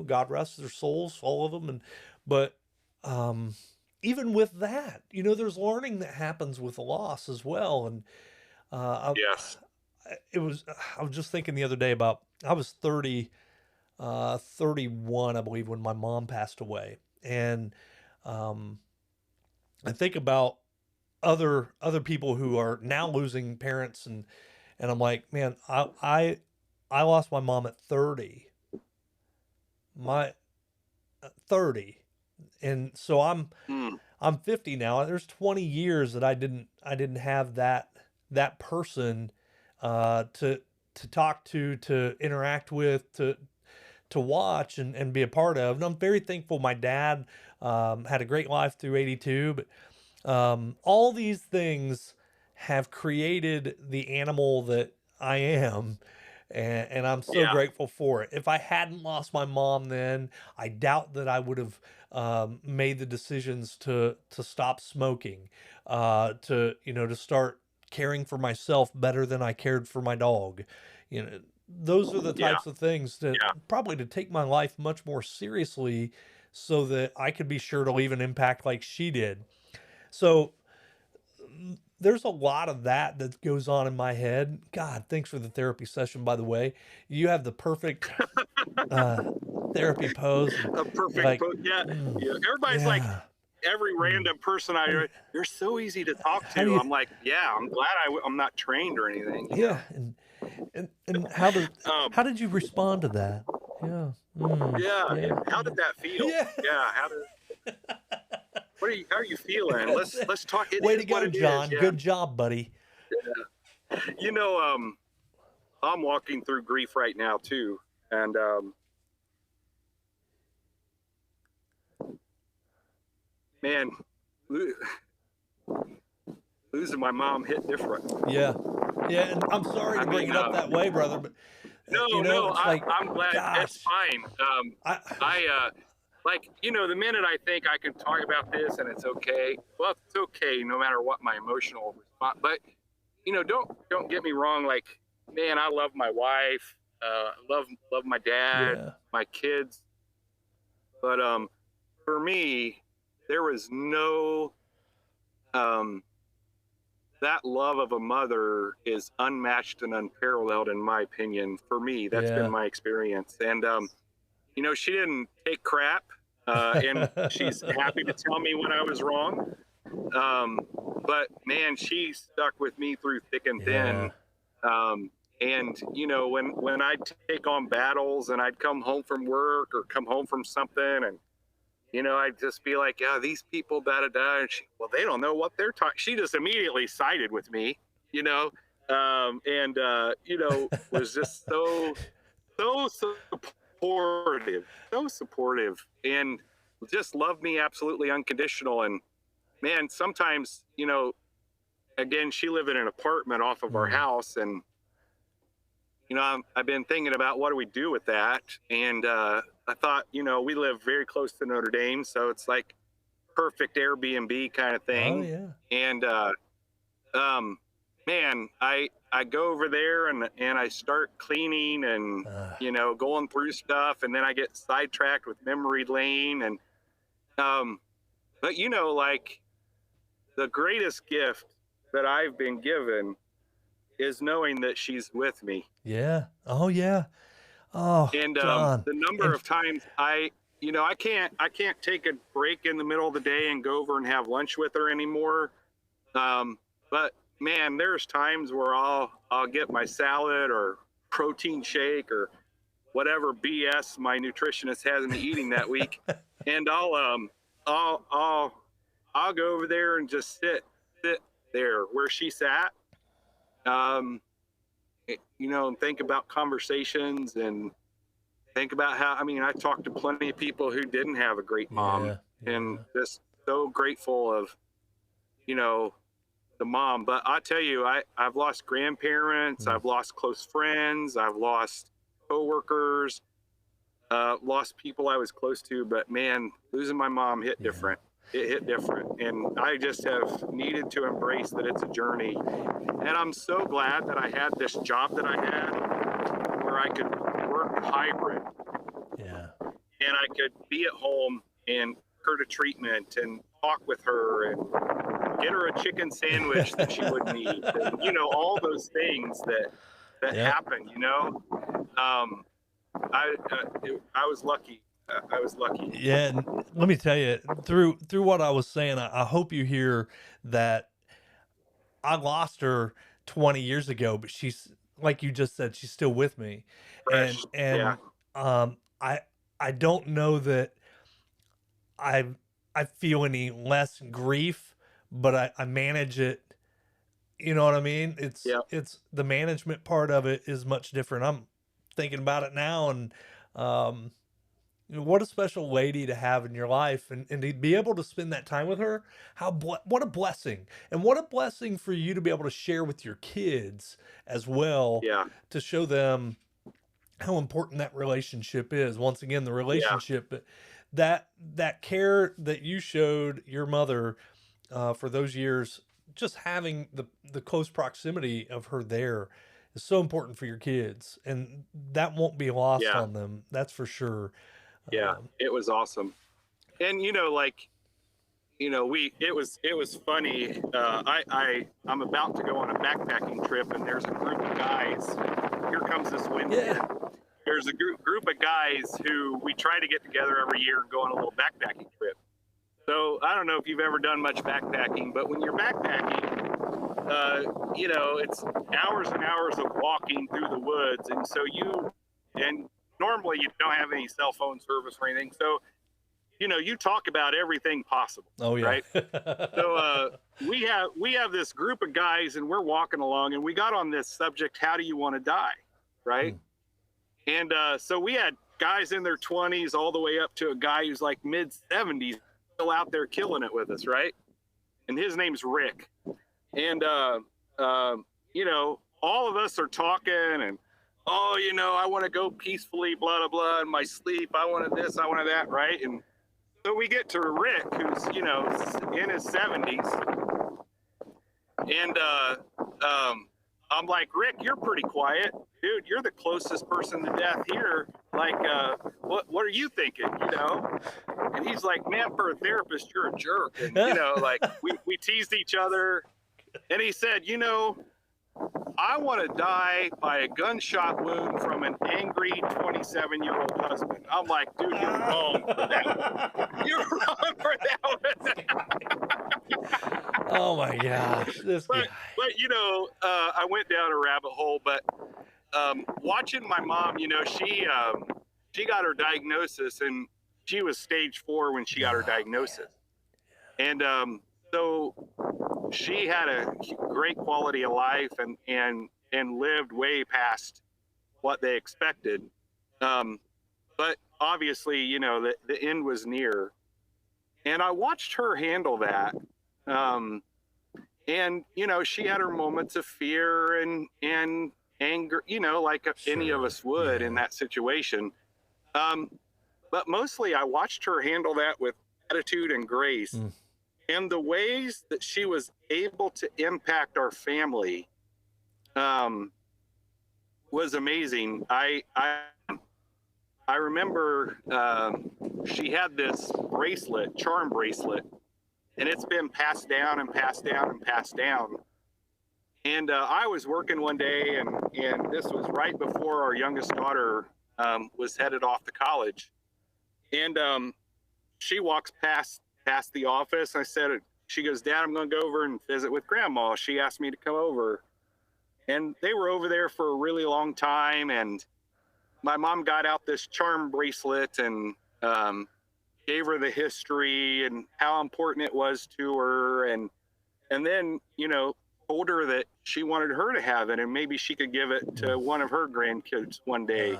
God rest their souls, all of them. But um, even with that, there's learning that happens with loss as well. And uh, yes. I was just thinking the other day about, I was 31, I believe, when my mom passed away. And um, I think about other people who are now losing parents, and I'm like, man, I lost my mom at 30. My 30. And so Hmm. I'm 50 now. There's 20 years that I didn't have that person to talk to interact with, to watch and be a part of. And I'm very thankful my dad had a great life through 82, but all these things have created the animal that I am. And I'm so Yeah. grateful for it. If I hadn't lost my mom then, I doubt that I would have made the decisions to stop smoking, to start caring for myself better than I cared for my dog. You know, those are the Yeah. types of things that Yeah. probably to take my life much more seriously so that I could be sure to leave an impact like she did. So there's a lot of that that goes on in my head. God, thanks for the therapy session, by the way. You have the perfect uh, therapy pose, and A you're perfect like, put. Yeah. mm, Yeah. Everybody's like, yeah. every Mm. random person How do you, you're so easy to talk how do to. you, I'm like, yeah, I'm glad I'm not trained or anything, you yeah, know? and Um, how did you respond to that? Yeah, mm, yeah. yeah, How did that feel? yeah. Yeah. How are you feeling? Let's talk. It Way is to what go, it is. John. Yeah. Good job, buddy. You know, I'm walking through grief right now too. And, man, lo- losing my mom hit different. Yeah, yeah, and I'm sorry I to bring mean, it up that way, brother, but no, it's like, I'm glad it's gosh, fine. I, Like, the minute I think I can talk about this and it's okay, well, it's okay no matter what my emotional response. But, don't get me wrong. Like, man, I love my wife. Love my dad, yeah, my kids. But, for me, there was no, um, that love of a mother is unmatched and unparalleled in my opinion. For me, that's been yeah. my experience. And she didn't take crap, and she's happy to tell me when I was wrong. um, but man, she stuck with me through thick and Yeah. thin. And when I'd take on battles and I'd come home from work or come home from something, and I'd just be like, yeah, these people, da da da. And well, they don't know what they're talking. She just immediately sided with me, you know, and was just so supportive, and just loved me absolutely unconditional. And man, sometimes, again, she lived in an apartment off of our Mm, house, and I've been thinking about what do we do with that. And I thought, we live very close to Notre Dame, so it's like perfect Airbnb kind of oh thing. yeah. And um, man, I go over there and I start cleaning and Uh, going through stuff, and then I get sidetracked with memory lane. And but like, the greatest gift that I've been given is knowing that she's with me. yeah. Oh yeah. Oh, And John. the number And of times I can't take a break in the middle of the day and go over and have lunch with her anymore. But man, there's times where I'll get my salad or protein shake or whatever BS my nutritionist has me eating that week, and I'll I'll I'll go over there and just sit there where she sat, um, and think about conversations and think about how, I mean, I talked to plenty of people who didn't have a great mom, yeah, and yeah. just so grateful of, you know, the mom. But I tell you, I've lost grandparents, Mm, I've lost close friends, I've lost coworkers, lost people I was close to. But man, losing my mom hit yeah. different. It hit different. And I just have needed to embrace that it's a journey. And I'm so glad that I had this job that I had where I could work hybrid Yeah. and I could be at home and her to treatment and talk with her and get her a chicken sandwich that she wouldn't eat. And, all those things that Yep. happen, I was lucky. I was lucky. Yeah, and let me tell you, through what I was saying, I hope you hear that I lost her 20 years ago, but she's like you just said, she's still with me. And Fresh. Yeah. and um I I don't know that I I feel any less grief, but I manage it. You know what I mean? Yeah. It's the management part of it is much different. I'm thinking about it now, and um what a special lady to have in your life, and to be able to spend that time with her. What a blessing, and what a blessing for you to be able to share with your kids as well, Yeah. to show them how important that relationship is. Once again, the Yeah. relationship, but that care that you showed your mother for those years, just having the close proximity of her there, is so important for your kids, and that won't be lost Yeah. on them. That's for sure. Yeah. Um, It was awesome. And, like, it was funny. I'm about to go on a backpacking trip, and there's a group of guys. Here comes this wind yeah. again. There's a group of guys who we try to get together every year and go on a little backpacking trip. So I don't know if you've ever done much backpacking, but when you're backpacking, it's hours and hours of walking through the woods, and normally you don't have any cell phone service or anything, so you talk about everything possible, Oh yeah. right? So we have this group of guys, and we're walking along, and we got on this subject: how do you want to die, right? And so we had guys in their 20s all the way up to a guy who's like mid 70s, still out there killing it with us, right? And his name's Rick. And all of us are talking, and I want to go peacefully, blah blah blah, in my sleep. I wanted this, I wanted that, right? And so we get to Rick, who's in his 70s, and I'm like, Rick, you're pretty quiet, dude. You're the closest person to death here. Like, what are you thinking? And he's like, man, for a therapist, you're a jerk. And like we teased each other, and he said, I want to die by a gunshot wound from an angry 27-year-old husband. I'm like, dude, you're wrong for that one. You're wrong for that one. Oh my gosh, this guy. But I went down a rabbit hole. But watching my mom, she got her diagnosis, and she was stage 4 when she got her diagnosis, and so she had a great quality of life and lived way past what they expected. But obviously, the end was near, and I watched her handle that. And she had her moments of fear and anger, like any of us would in that situation. But mostly I watched her handle that with attitude and grace. And the ways that she was able to impact our family was amazing. I remember she had this bracelet, charm bracelet, and it's been passed down and passed down and passed down. And I was working one day, and this was right before our youngest daughter was headed off to college. And she walks past the office. She goes, Dad, I'm going to go over and visit with Grandma. She asked me to come over. And they were over there for a really long time. And my mom got out this charm bracelet and gave her the history and how important it was to her. And then, told her that she wanted her to have it, and maybe she could give it to one of her grandkids one day.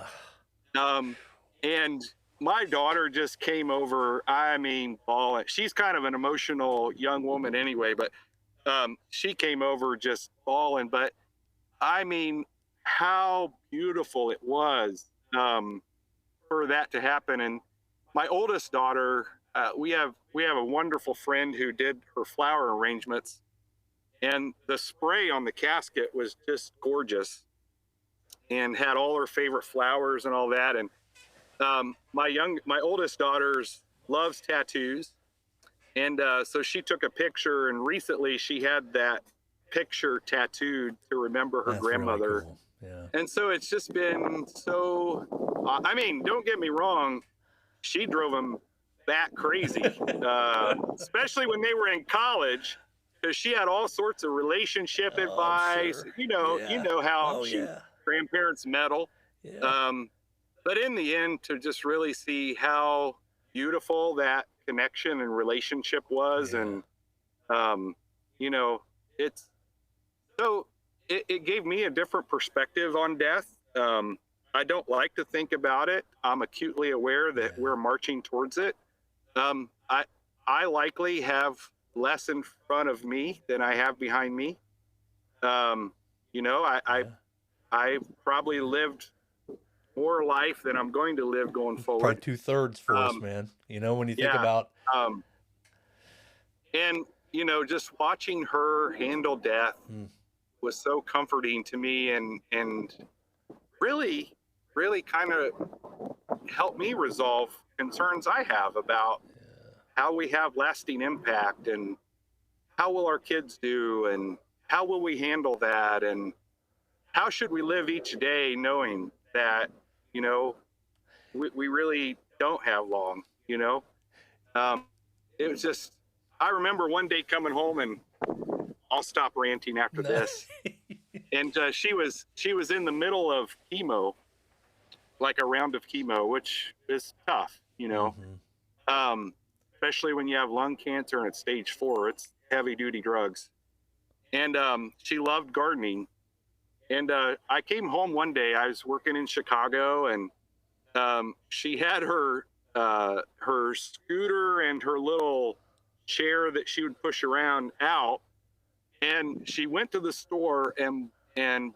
And my daughter just came over, bawling. She's kind of an emotional young woman anyway, but she came over just bawling. But how beautiful it was for that to happen. And my oldest daughter, we have a wonderful friend who did her flower arrangements, and the spray on the casket was just gorgeous and had all her favorite flowers and all that. And my oldest daughter loves tattoos, and so she took a picture, and recently she had that picture tattooed to remember her grandmother. Really cool. Yeah. And so it's just been so. Don't get me wrong, she drove them bat crazy, especially when they were in college, because she had all sorts of relationship advice. Sure. You know how grandparents meddle. Yeah. But in the end, to just really see how beautiful that connection and relationship was, and it's so it gave me a different perspective on death. I don't like to think about it. I'm acutely aware that we're marching towards it. I likely have less in front of me than I have behind me. I probably lived more life than I'm going to live going forward. Probably 2/3 for us, man. When you think about. And just watching her handle death was so comforting to me, and really, really kind of helped me resolve concerns I have about how we have lasting impact, and how will our kids do, and how will we handle that, and how should we live each day knowing that, you know, we really don't have long, you know. It was just, I remember one day coming home, and I'll stop ranting after No. this. And she was in the middle of chemo, like a round of chemo, which is tough, you know. Especially when you have lung cancer and it's stage 4, it's heavy duty drugs. And she loved gardening. And I came home one day, I was working in Chicago, and she had her scooter and her little chair that she would push around out, and she went to the store and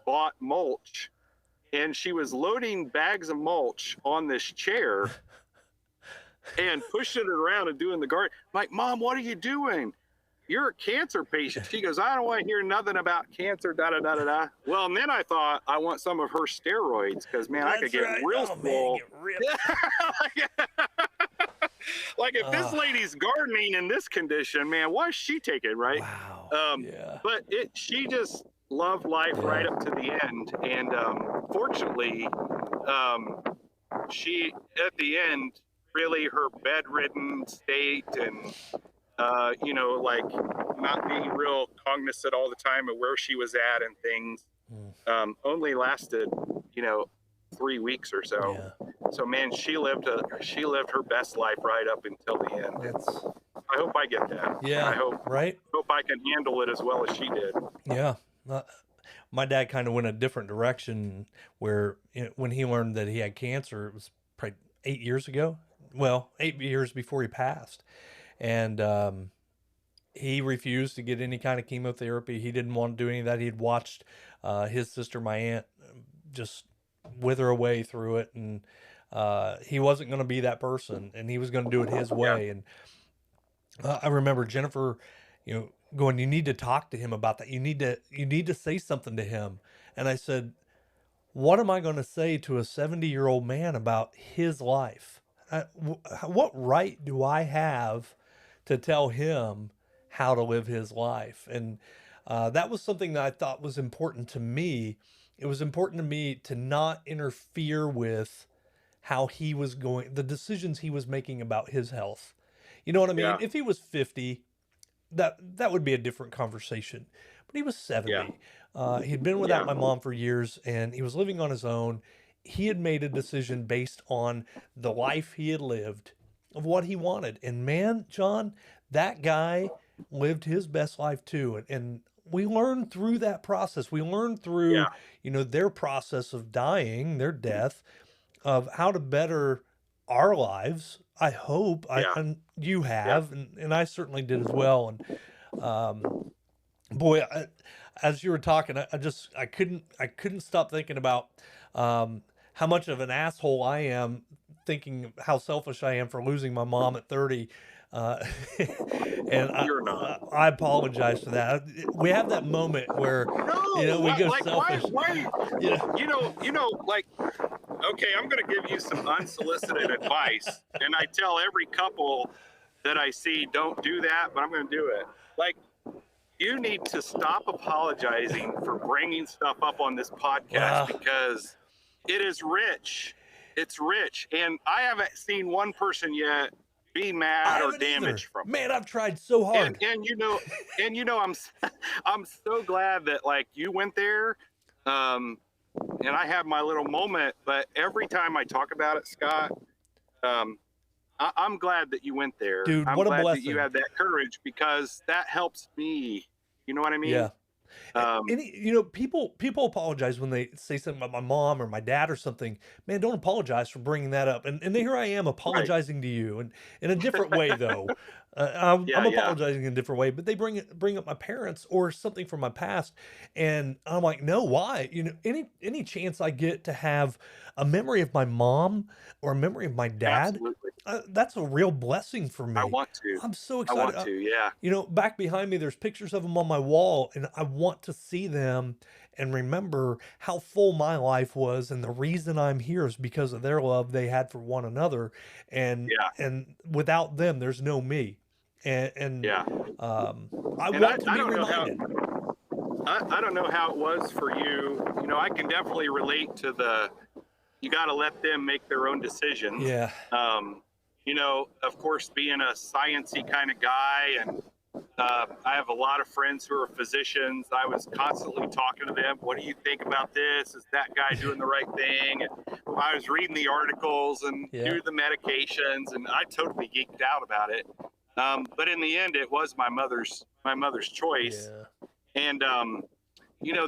bought mulch, and she was loading bags of mulch on this chair and pushing it around and doing the garden. I'm like, Mom, what are you doing? You're a cancer patient. She goes, I don't want to hear nothing about cancer, da da da da da. Well, and then I thought, I want some of her steroids, because man, I could get real swole. Like if this lady's gardening in this condition, man, why is she taking, right? Wow. But she just loved life right up to the end, and fortunately, she at the end, really, her bedridden state, and you know, like not being real cognizant all the time of where she was at and things, only lasted, you know, 3 weeks or so. So man, she lived her best life right up until the end. I hope I get that. I hope I can handle it as well as she did. My dad kind of went a different direction, where, you know, when he learned that he had cancer, it was probably 8 years ago. Well, 8 years before he passed. And he refused to get any kind of chemotherapy. He didn't want to do any of that. He'd watched his sister, my aunt, just wither away through it, and he wasn't going to be that person, and he was going to do it his way. And I remember Jennifer, you know, going, you need to talk to him about that. You need to say something to him. And I said, what am I going to say to a 70-year-old man about his life? What right do I have to tell him how to live his life? And that was something that I thought was important to me. It was important to me to not interfere with how he was going, the decisions he was making about his health. You know what I mean? If he was 50, that would be a different conversation. But he was 70. He'd been without my mom for years, and he was living on his own. He had made a decision based on the life he had lived, of what he wanted. And man, John, that guy lived his best life too. And we learned through that process. We learned through, you know, their process of dying, their death, of how to better our lives. I hope and you have, and I certainly did as well. And boy, as you were talking, I couldn't stop thinking about how much of an asshole I am, thinking how selfish I am for losing my mom at 30. And I apologize for that. We have that moment where, you know, we go selfish. You know, like, okay, I'm going to give you some unsolicited advice, and I tell every couple that I see, don't do that, but I'm going to do it. Like, you need to stop apologizing for bringing stuff up on this podcast, because it is rich. It's rich, and I haven't seen one person yet be mad or damaged from it. Man, I've tried so hard. And you know, I'm so glad that, like, you went there, and I had my little moment. But every time I talk about it, Scott, I'm glad that you went there. Dude, I'm what a glad blessing. that you had that courage, because that helps me. You know what I mean? Yeah. And, you know, people apologize when they say something about my mom or my dad or something. Man, don't apologize for bringing that up. And here I am apologizing to you, and in a different way though. I'm apologizing in a different way, but they bring up my parents or something from my past, and I'm like, no, why? You know, any chance I get to have a memory of my mom or a memory of my dad, That's a real blessing for I me. want to. I'm so I excited. want to. Yeah. Back behind me, there's pictures of them on my wall, and I want to see them and remember how full my life was, and the reason I'm here is because of their love they had for one another, Yeah. and without them, there's no me, and Yeah. I And want to I be don't know how reminded. I don't know how it was for you. I can definitely relate to you got to let them make their own decisions. Yeah, Of course, being a sciencey kind of guy, and I have a lot of friends who are physicians. I was constantly talking to them. What do you think about this? Is that guy doing the right thing? And I was reading the articles and yeah, knew the medications, and I totally geeked out about it. But in the end, it was my mother's choice. yeah, And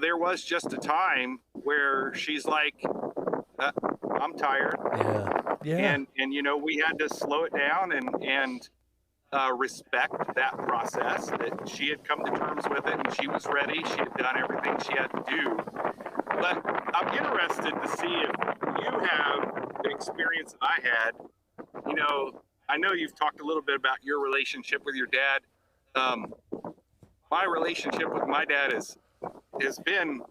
there was just a time where she's like, uh, "I'm tired," yeah, yeah, and we had to slow it down and respect that process, that she had come to terms with it and she was ready. She had done everything she had to do. But I'm interested to see if you have the experience that I had. I know you've talked a little bit about your relationship with your dad. Um, my relationship with my dad has been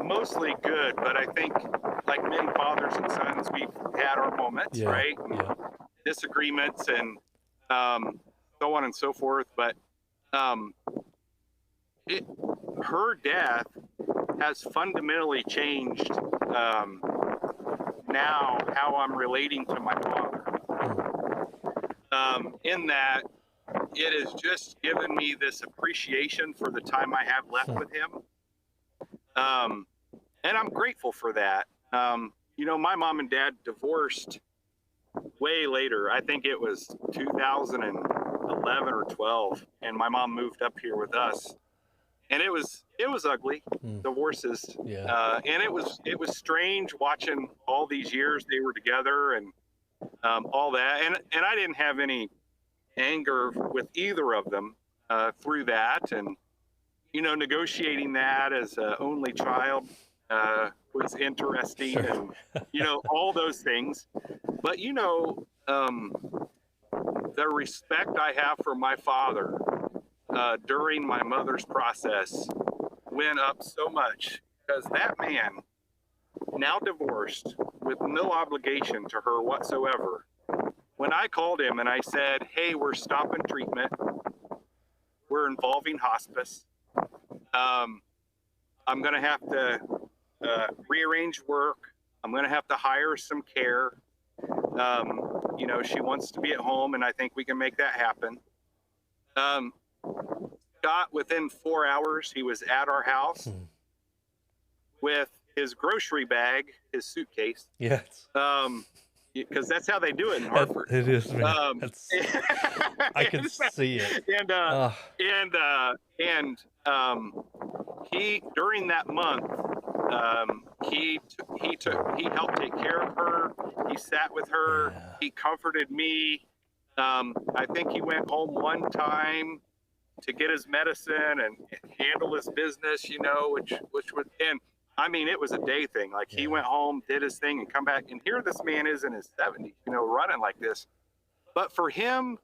mostly good, but I think, like many fathers and sons, we've had our moments, yeah, right? yeah. Disagreements and um, so on and so forth. But um, her death has fundamentally changed um, now how I'm relating to my father. Mm, In that it has just given me this appreciation for the time I have left mm, with him. Um, and I'm grateful for that. My mom and dad divorced way later. I think it was 2011 or 12, and my mom moved up here with us, and it was ugly. mm, Divorces, yeah, and it was strange watching all these years they were together and all that, and I didn't have any anger with either of them through that, and negotiating that as an only child was interesting, sure. and all those things. But the respect I have for my father during my mother's process went up so much, because that man, now divorced with no obligation to her whatsoever, when I called him and I said, "Hey, we're stopping treatment, we're involving hospice, um, I'm going to have to rearrange work, I'm going to have to hire some care. She wants to be at home, and I think we can make that happen." Um, Scott, within 4 hours, he was at our house Mm, with his grocery bag, his suitcase, yes, because that's how they do it in that, Hartford. it is, man. Um, That's I can see it. and Uh, and and he, during that month, he helped take care of her. He sat with her. yeah, He comforted me. I think he went home one time to get his medicine and handle his business, which was, and I mean, it was a day thing. Like, he yeah, went home, did his thing, and come back. And here this man is in his 70s, running like this. But for him,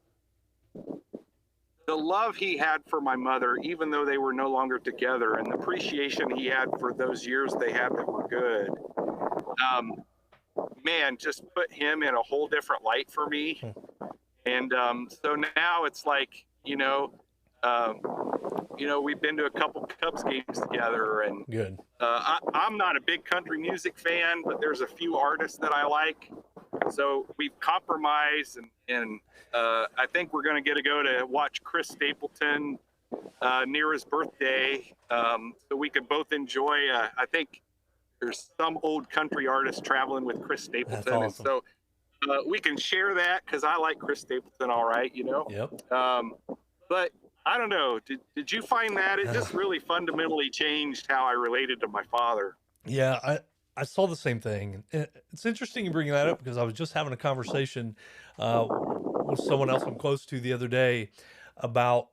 the love he had for my mother, even though they were no longer together, and the appreciation he had for those years they had that were good, um, man, just put him in a whole different light for me. mm, And so now it's like, um, we've been to a couple Cubs games together, and good. I'm not a big country music fan, but there's a few artists that I like. So we've compromised, and I think we're going to go to watch Chris Stapleton near his birthday, so we could both enjoy. I think there's some old country artist traveling with Chris That's Stapleton, and awesome. so we can share that, because I like Chris Stapleton, all right, Yep. But I don't know. Did you find that it just really fundamentally changed how I related to my father? Yeah, I saw the same thing. And it's interesting you bring that up because I was just having a conversation with someone else I'm close to the other day about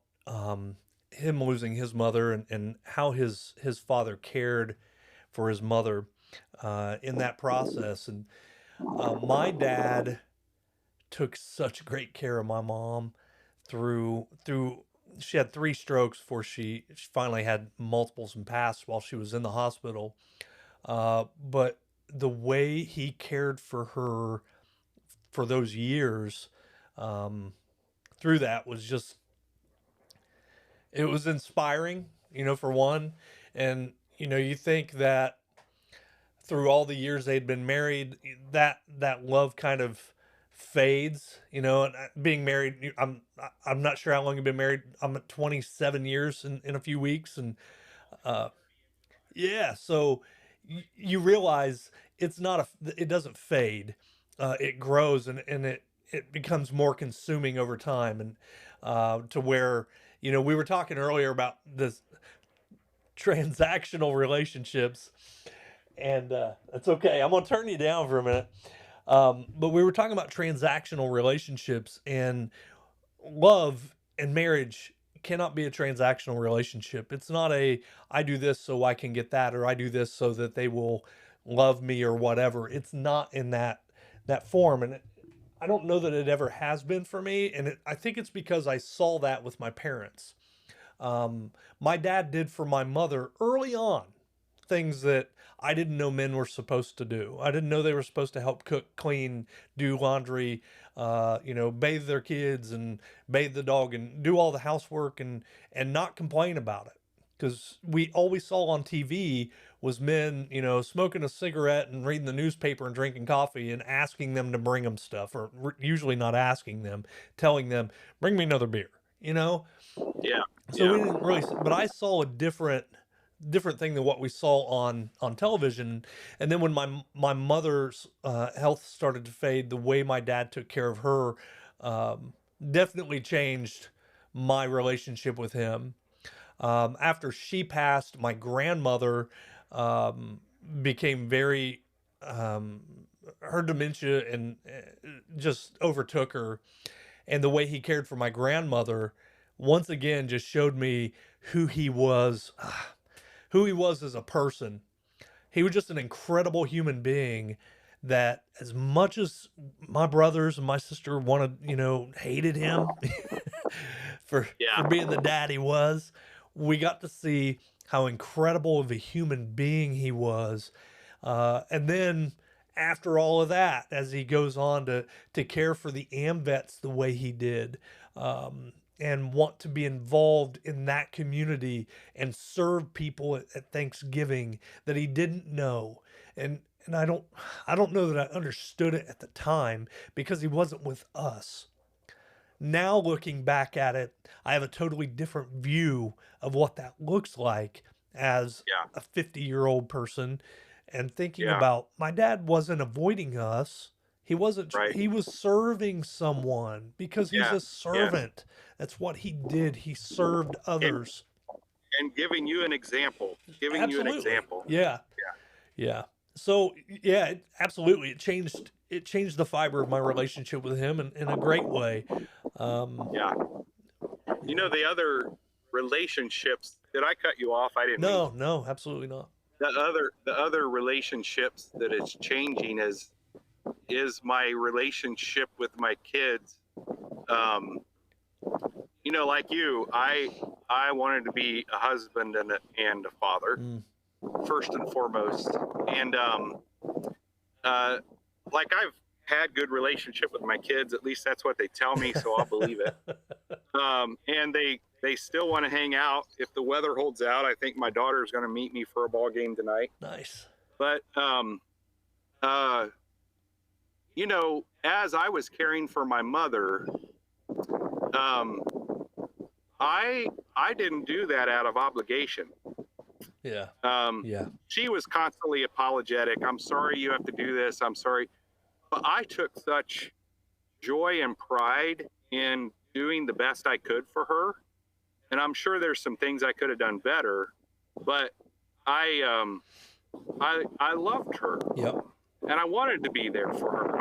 him losing his mother and how his father cared for his mother in that process. And my dad took such great care of my mom through she had 3 strokes before she finally had multiples and passed while she was in the hospital. But the way he cared for her for those years, um, through that was just, it was inspiring, for one. And, you think that through all the years they'd been married, that love kind of fades, and being married, I'm not sure how long you've been married. I'm at 27 years in a few weeks. And uh, yeah, so you realize it's not it doesn't fade. It grows, and it becomes more consuming over time. And to where, we were talking earlier about this transactional relationships, and it's okay. I'm gonna turn you down for a minute. But we were talking about transactional relationships, and love and marriage cannot be a transactional relationship. It's not a, I do this so I can get that, or I do this so that they will love me or whatever. It's not in that form. And I don't know that it ever has been for me. And I think it's because I saw that with my parents. My dad did for my mother early on things that I didn't know men were supposed to do. I didn't know they were supposed to help cook, clean, do laundry, bathe their kids and bathe the dog and do all the housework, and not complain about it. Because we all we saw on TV was men, smoking a cigarette and reading the newspaper and drinking coffee and asking them to bring them stuff, or usually not asking them, telling them, bring me another beer, Yeah. So we Yeah. didn't really, but I saw a different thing than what we saw on television. And then when my mother's health started to fade, the way my dad took care of her um, definitely changed my relationship with him. After she passed, my grandmother um, became very, um, her dementia and just overtook her. And the way he cared for my grandmother once again just showed me who he was, who he was as a person. He was just an incredible human being that, as much as my brothers and my sister wanted, hated him for Yeah. being the dad he was, we got to see how incredible of a human being he was. And then after all of that, as he goes on to care for the AMVETs the way he did, and want to be involved in that community and serve people at Thanksgiving that he didn't know. And I don't know that I understood it at the time because he wasn't with us. Now looking back at it, I have a totally different view of what that looks like as Yeah. a 50-year-old person, and thinking Yeah. about, my dad wasn't avoiding us. He wasn't, Right. he was serving someone because he's Yeah. a Yeah. servant. That's what he did. He served And, others. and giving you an example. Giving you an Absolutely. example. Yeah. Yeah. So yeah, absolutely. It changed the fiber of my relationship with him in a great way. Um, Yeah. The other relationships, did I cut you off? I didn't mean to. no, absolutely not. The other relationships that it's changing is my relationship with my kids. Um, like you, I wanted to be a husband and a father Mm, first and foremost, and uh, like I've had good relationship with my kids. At least that's what they tell me, so I'll believe it. And they still want to hang out if the weather holds out. I think my daughter is going to meet me for a ball game tonight. nice. But uh, as I was caring for my mother, um, I didn't do that out of obligation. Yeah. Um, Yeah. she was constantly apologetic. I'm sorry you have to do this. I'm sorry. But I took such joy and pride in doing the best I could for her. And I'm sure there's some things I could have done better, but I loved her Yep. and I wanted to be there for her.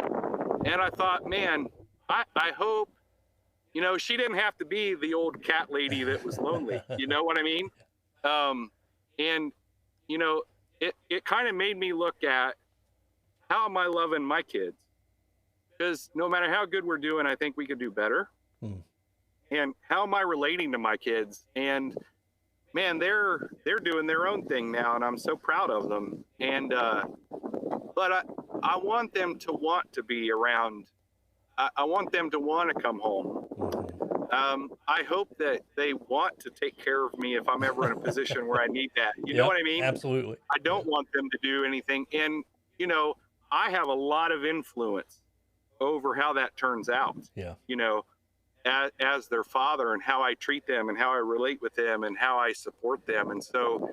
And I thought, man, I hope, she didn't have to be the old cat lady that was lonely. You know what I mean? And, it kind of made me look at, how am I loving my kids? because no matter how good we're doing, I think we could do better. Hmm. And how am I relating to my kids? And man, they're doing their own thing now, and I'm so proud of them. And but I want them to want to be around. I want them to want to come home. I hope that they want to take care of me if I'm ever in a position where I need that. You know what I mean? Absolutely. I don't want them to do anything. And, you know, I have a lot of influence over how that turns out. Yeah. You know, as their father, and how I treat them and how I relate with them and how I support them. And so,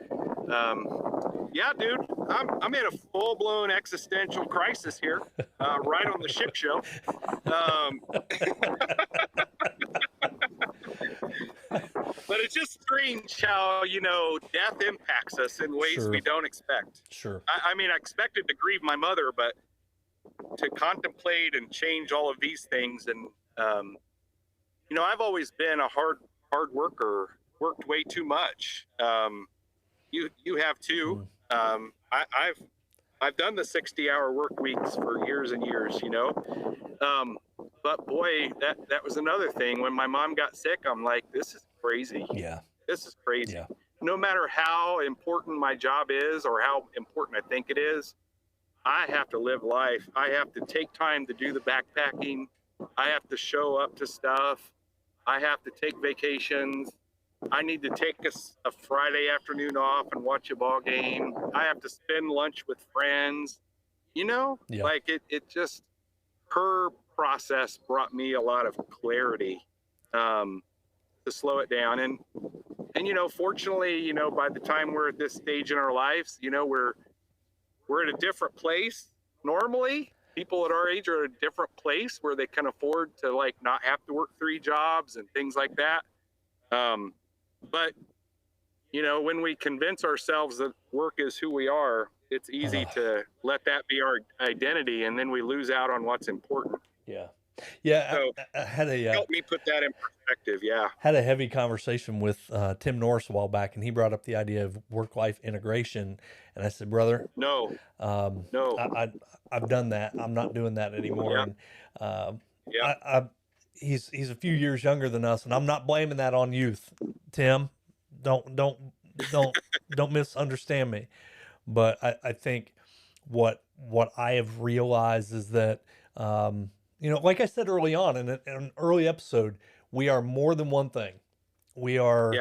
yeah, dude, I'm in a full-blown existential crisis here, right on the ship show. But it's just strange how, you know, death impacts us in ways we don't expect. Sure. I mean, I expected to grieve my mother, but to contemplate and change all of these things. And, you know, I've always been a hard worker, worked way too much. You have too. I've done the 60-hour work weeks for years and years, you know. But boy, that was another thing. When my mom got sick, I'm like, this is crazy. Yeah. This is crazy. Yeah. No matter how important my job is or how important I think it is, I have to live life. I have to take time to do the backpacking. I have to show up to stuff. I have to take vacations. I need to take a Friday afternoon off and watch a ball game. I have to spend lunch with friends. You know, like it just, her process brought me a lot of clarity to slow it down. And you know, fortunately, you know, by the time we're at this stage in our lives, you know, we're at a different place. Normally, people at our age are at a different place where they can afford to like not have to work 3 jobs and things like that. But you know, when we convince ourselves that work is who we are, it's easy to let that be our identity, and then we lose out on what's important. Yeah. Yeah. So I had help me put that in perspective. Yeah. Had a heavy conversation with Tim Norris a while back, and he brought up the idea of work-life integration. And I said, brother, no, I've done that. I'm not doing that anymore. Yeah. And he's a few years younger than us, and I'm not blaming that on youth. Tim, don't misunderstand me. But I think what I have realized is that, you know, like I said early on in an early episode, we are more than one thing. We are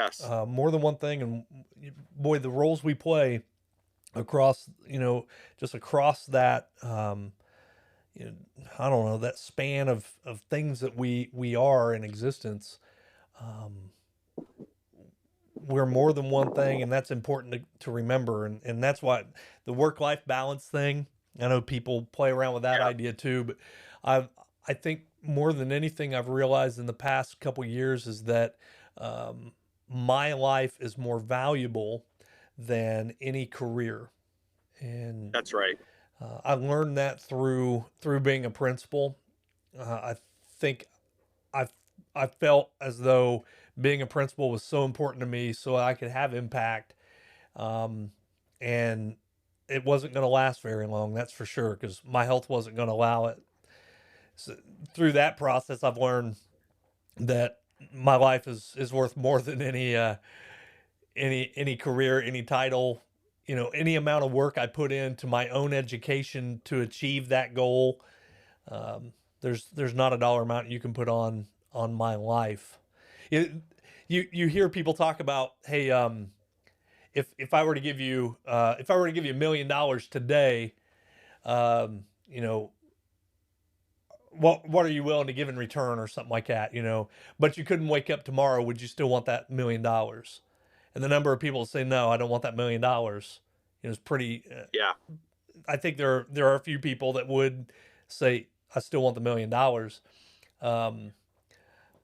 more than one thing. And boy, the roles we play across, you know, just across that, you know, I don't know, that span of things that we are in existence. We're more than one thing, and that's important to remember. And that's why the work-life balance thing, I know people play around with that idea too, but I think more than anything I've realized in the past couple of years is that my life is more valuable than any career. And that's right. I learned that through being a principal. I think I felt as though being a principal was so important to me so I could have impact. And it wasn't going to last very long, that's for sure, because my health wasn't going to allow it. So through that process, I've learned that my life is worth more than any career, any title, you know, any amount of work I put into my own education to achieve that goal. There's not a dollar amount you can put on my life. You hear people talk about, hey, if I were to give you $1 million today, you know, what are you willing to give in return or something like that, you know, but you couldn't wake up tomorrow, would you still want that $1 million? And the number of people say, no, I don't want that $1 million. It's pretty, I think there are a few people that would say, I still want the $1 million.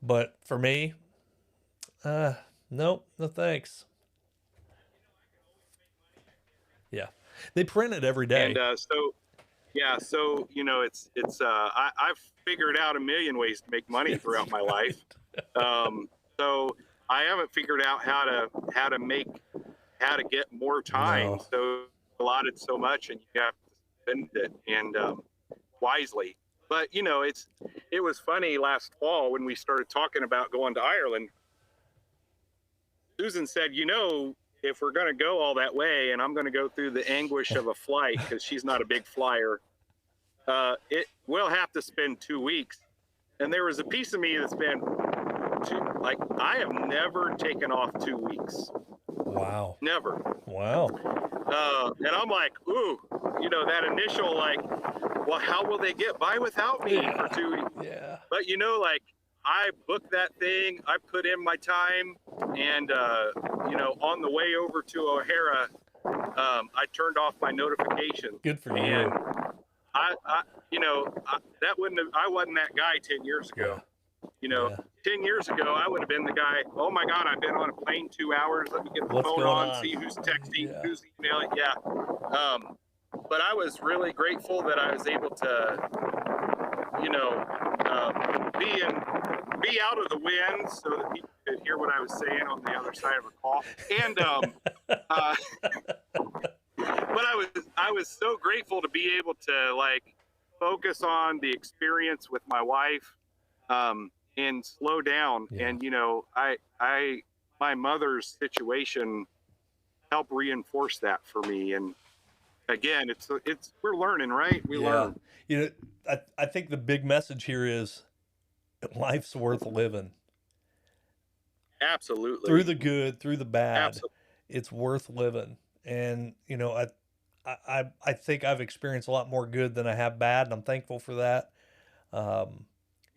But for me, no thanks. Yeah. They print it every day. And so, you know, it's I've figured out a million ways to make money throughout my life. So I haven't figured out how to get more time. So allotted so much, and you have to spend it and wisely. But it was funny last fall when we started talking about going to Ireland. Susan said, if we're going to go all that way and I'm going to go through the anguish of a flight, because she's not a big flyer, we'll have to spend 2 weeks. And there was a piece of me that's been I have never taken off 2 weeks. Wow. Never. Wow. And I'm like, ooh, that initial well, how will they get by without me for 2 weeks? Yeah. But I booked that thing. I put in my time, and on the way over to O'Hara, I turned off my notifications. Good for you. And I wasn't that guy 10 years ago. Yeah. 10 years ago, I would have been the guy, oh my God, I've been on a plane 2 hours. Let me get the phone on, see who's texting, who's emailing. Yeah. But I was really grateful that I was able to, be out of the wind so that people could hear what I was saying on the other side of a call. And, but I was so grateful to be able to focus on the experience with my wife, and slow down. Yeah. And, my mother's situation helped reinforce that for me. And again, we're learning, right? We learn. I think the big message here is life's worth living. Absolutely. Through the good, through the bad, Absolutely. It's worth living. And, I think I've experienced a lot more good than I have bad, and I'm thankful for that.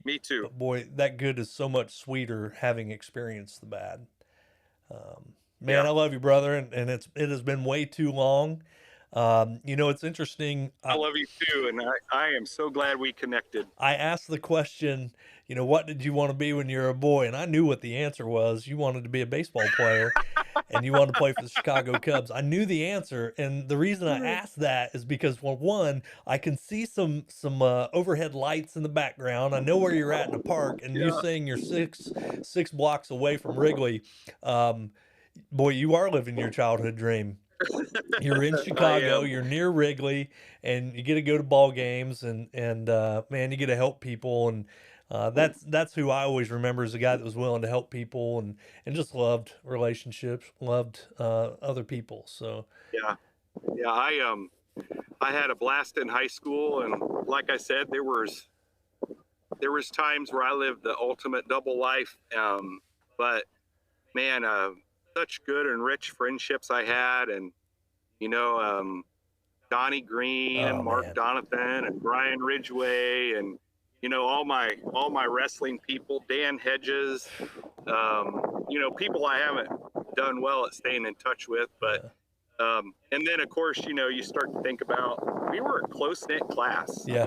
Me too. But boy, that good is so much sweeter having experienced the bad. Man, I love you, brother, and it has been way too long. It's interesting. I love you too, and I am so glad we connected. I asked the question, what did you want to be when you were a boy? And I knew what the answer was. You wanted to be a baseball player, and you wanted to play for the Chicago Cubs. I knew the answer, and the reason I asked that is because, well, one, I can see some overhead lights in the background. I know where you're at in the park, and you saying you're six blocks away from Wrigley. Boy, you are living your childhood dream. You're in Chicago, you're near Wrigley, and you get to go to ball games, and man, you get to help people, and that's who I always remember as a guy that was willing to help people, and just loved relationships, loved other people. So I had a blast in high school, and like I said, there was times where I lived the ultimate double life, but man, such good and rich friendships I had, and Donnie Green and Mark Donovan and Brian Ridgway, and all my wrestling people, Dan Hedges, people I haven't done well at staying in touch with, but and then of course you start to think about, we were a close-knit class. There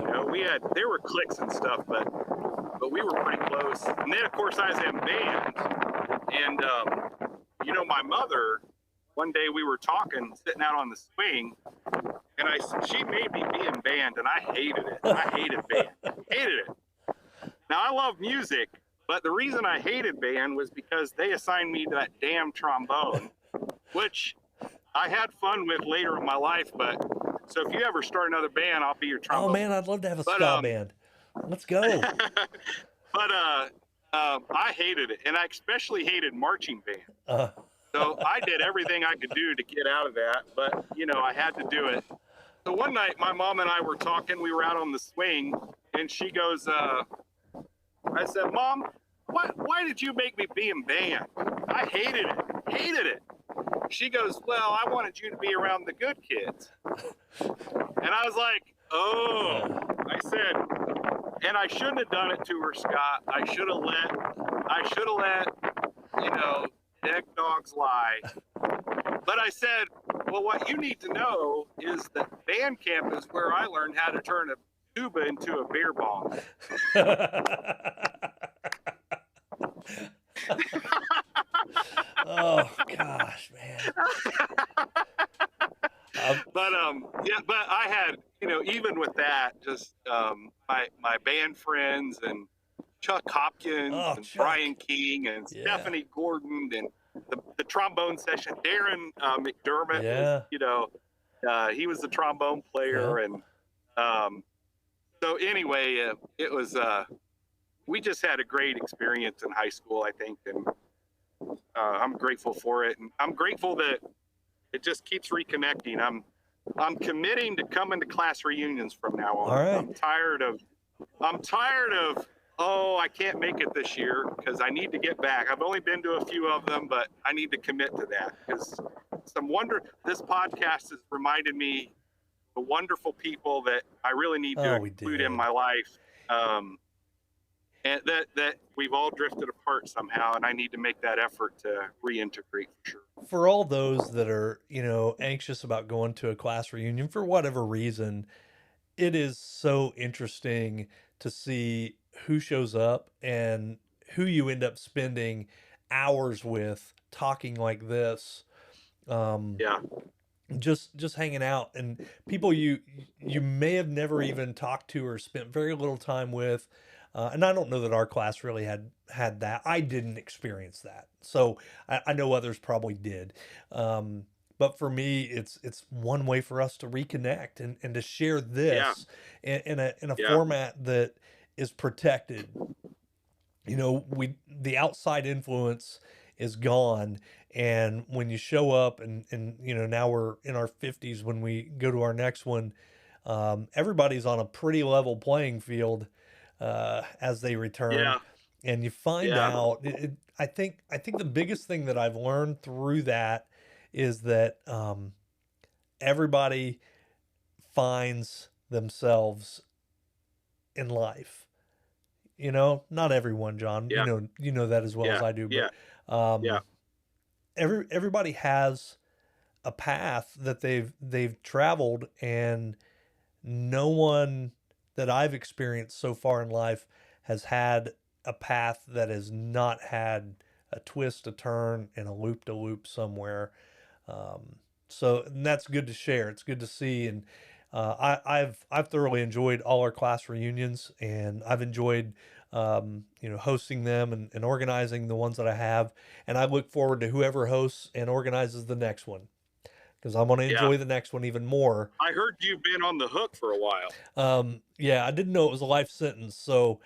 were cliques and stuff, but we were pretty close. And then of course I was in band, and my mother, one day we were talking, sitting out on the swing, and she made me be in band, and I hated it. I hated band. Hated it. Now, I love music, but the reason I hated band was because they assigned me to that damn trombone, which I had fun with later in my life. But so if you ever start another band, I'll be your trombone. Oh, man, I'd love to have a ska band. Let's go. But I hated it, and I especially hated marching band. So I did everything I could do to get out of that, but I had to do it. So one night, my mom and I were talking. We were out on the swing, and she goes, I said, "Mom, why did you make me be in band? I hated it. She goes, "Well, I wanted you to be around the good kids." And I was like, "Oh," I said, and I shouldn't have done it to her, Scott. I should have let, deck dogs lie. But I said, well, what you need to know is that band camp is where I learned how to turn a tuba into a beer bong. Oh gosh, man. But I had, even with that, just my band friends and Chuck Hopkins and Chuck. Brian King and Stephanie Gordon and the trombone session. Darren McDermott was, he was the trombone player. And So anyway, it was, we just had a great experience in high school, I think. And I'm grateful for it. And I'm grateful that it just keeps reconnecting. I'm committing to coming to class reunions from now on. All right. I'm tired of, oh, I can't make it this year because I need to get back. I've only been to a few of them, but I need to commit to that because this podcast has reminded me the wonderful people that I really need to include in my life. And that we've all drifted apart somehow, and I need to make that effort to reintegrate for sure. For all those that are, anxious about going to a class reunion for whatever reason, it is so interesting to see who shows up and who you end up spending hours with talking like this. Yeah. Just hanging out, and people you may have never even talked to or spent very little time with. And I don't know that our class really had that. I didn't experience that. So I know others probably did. But for me, it's one way for us to reconnect and to share this in a format that is protected. The outside influence is gone. And when you show up and now we're in our 50s when we go to our next one, everybody's on a pretty level playing field as they return, and you find out. I think the biggest thing that I've learned through that is that everybody finds themselves in life. Not everyone, John. You know that as well as I do. But everybody has a path that they've traveled, and no one that I've experienced so far in life has had a path that has not had a twist, a turn, and a loop-to-loop somewhere. So that's good to share. It's good to see. And I've thoroughly enjoyed all our class reunions, and I've enjoyed hosting them and organizing the ones that I have. And I look forward to whoever hosts and organizes the next one, because I'm going to enjoy the next one even more. I heard you've been on the hook for a while. Yeah, I didn't know it was a life sentence. So,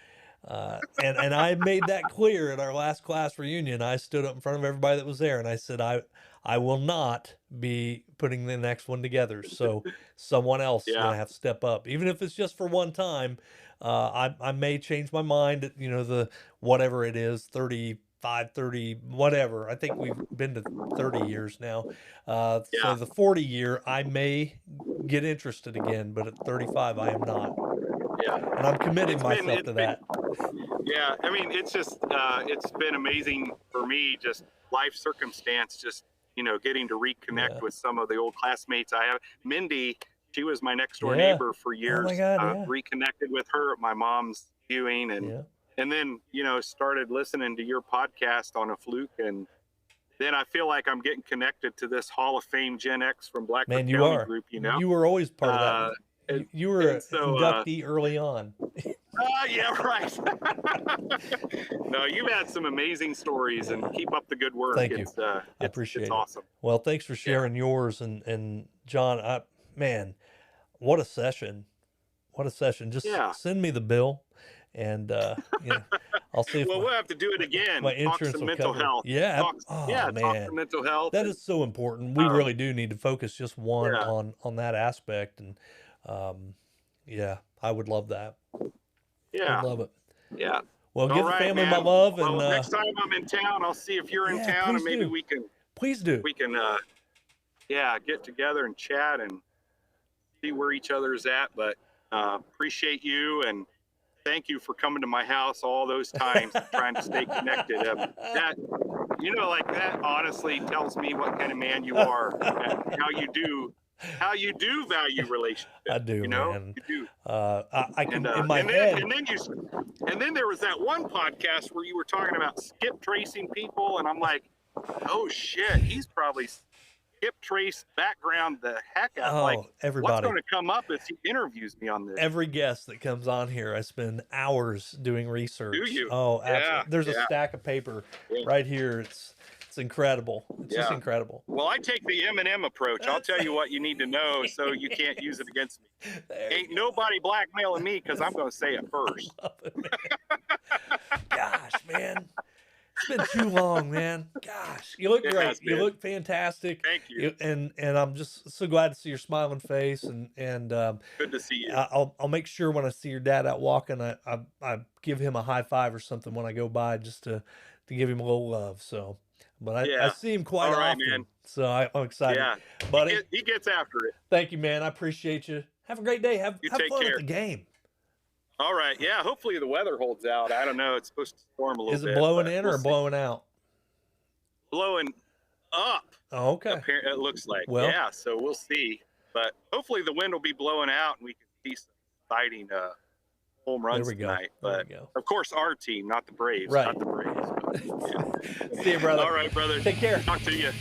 and I made that clear at our last class reunion. I stood up in front of everybody that was there, and I said, I will not be putting the next one together. So someone else is going to have to step up, even if it's just for one time. I may change my mind at, the whatever it is, 35, 30, whatever. I think we've been to 30 years now. So the 40 year, I may get interested again, but at 35, I am not. Yeah. And I'm committing myself to that. Yeah. I mean, it's just, it's been amazing for me, just life circumstance, just, getting to reconnect with some of the old classmates I have. Mindy, she was my next door neighbor for years. Oh my God, reconnected with her at my mom's viewing, and then, started listening to your podcast on a fluke. And then I feel like I'm getting connected to this Hall of Fame Gen X from Blackford County group, You were always part of that. You were an inductee early on. Yeah, right. No, you've had some amazing stories, and keep up the good work. Thank you. I appreciate it. It's awesome. Well, thanks for sharing yours. And John, man, what a session. What a session. Just send me the bill, and I'll see if we'll have to do it again. My insurance will mental cover. health. Yeah. Man. Talk to mental health. That is so important. We really do need to focus just one on that aspect. And I would love that. Yeah. I'd love it. Yeah. Well, give the family my love. Well, and next time I'm in town, I'll see if you're in town, and maybe we can. Please do. We can, get together and chat and see where each other's at. But appreciate you, and thank you for coming to my house all those times trying to stay connected. That honestly tells me what kind of man you are and how you do value relationships. I do, man. You do. I can in my head. And then there was that one podcast where you were talking about skip tracing people, and I'm like, oh shit, he's probably skip trace background the heck out. Like, everybody. What's going to come up if he interviews me on this? Every guest that comes on here, I spend hours doing research. Do you? Oh, absolutely. There's a stack of paper right here. It's It's incredible. It's just Yeah. incredible. Well, I take the Eminem approach. I'll tell you what you need to know so you can't use it against me. There Ain't you go. nobody blackmailing me because I'm going to say it first. Love it, man. Gosh, man. It's been too long, man. Gosh, you look It great. has You been. look fantastic. Thank you. And I'm just so glad to see your smiling face. And Good to see you. I'll make sure when I see your dad out walking, I give him a high five or something when I go by, just to give him a little love. So, but I Yeah. see him quite All right, often. man. So I'm excited, Yeah. buddy. He gets after it. Thank you, man. I appreciate you. Have a great day. Have You have take fun care. at the game. All right. Yeah. Hopefully the weather holds out. I don't know. It's supposed to storm a little Is bit. it blowing but in we'll or see. blowing out? Blowing up? Oh, okay. It looks like. Well- Yeah. So we'll see. But hopefully the wind will be blowing out and we can see some exciting home runs There we go. tonight. There But we go. of course, our team, not the Braves. Right. Not the Braves. But, yeah. See you, brother. All right, brother. Take care. Talk to you.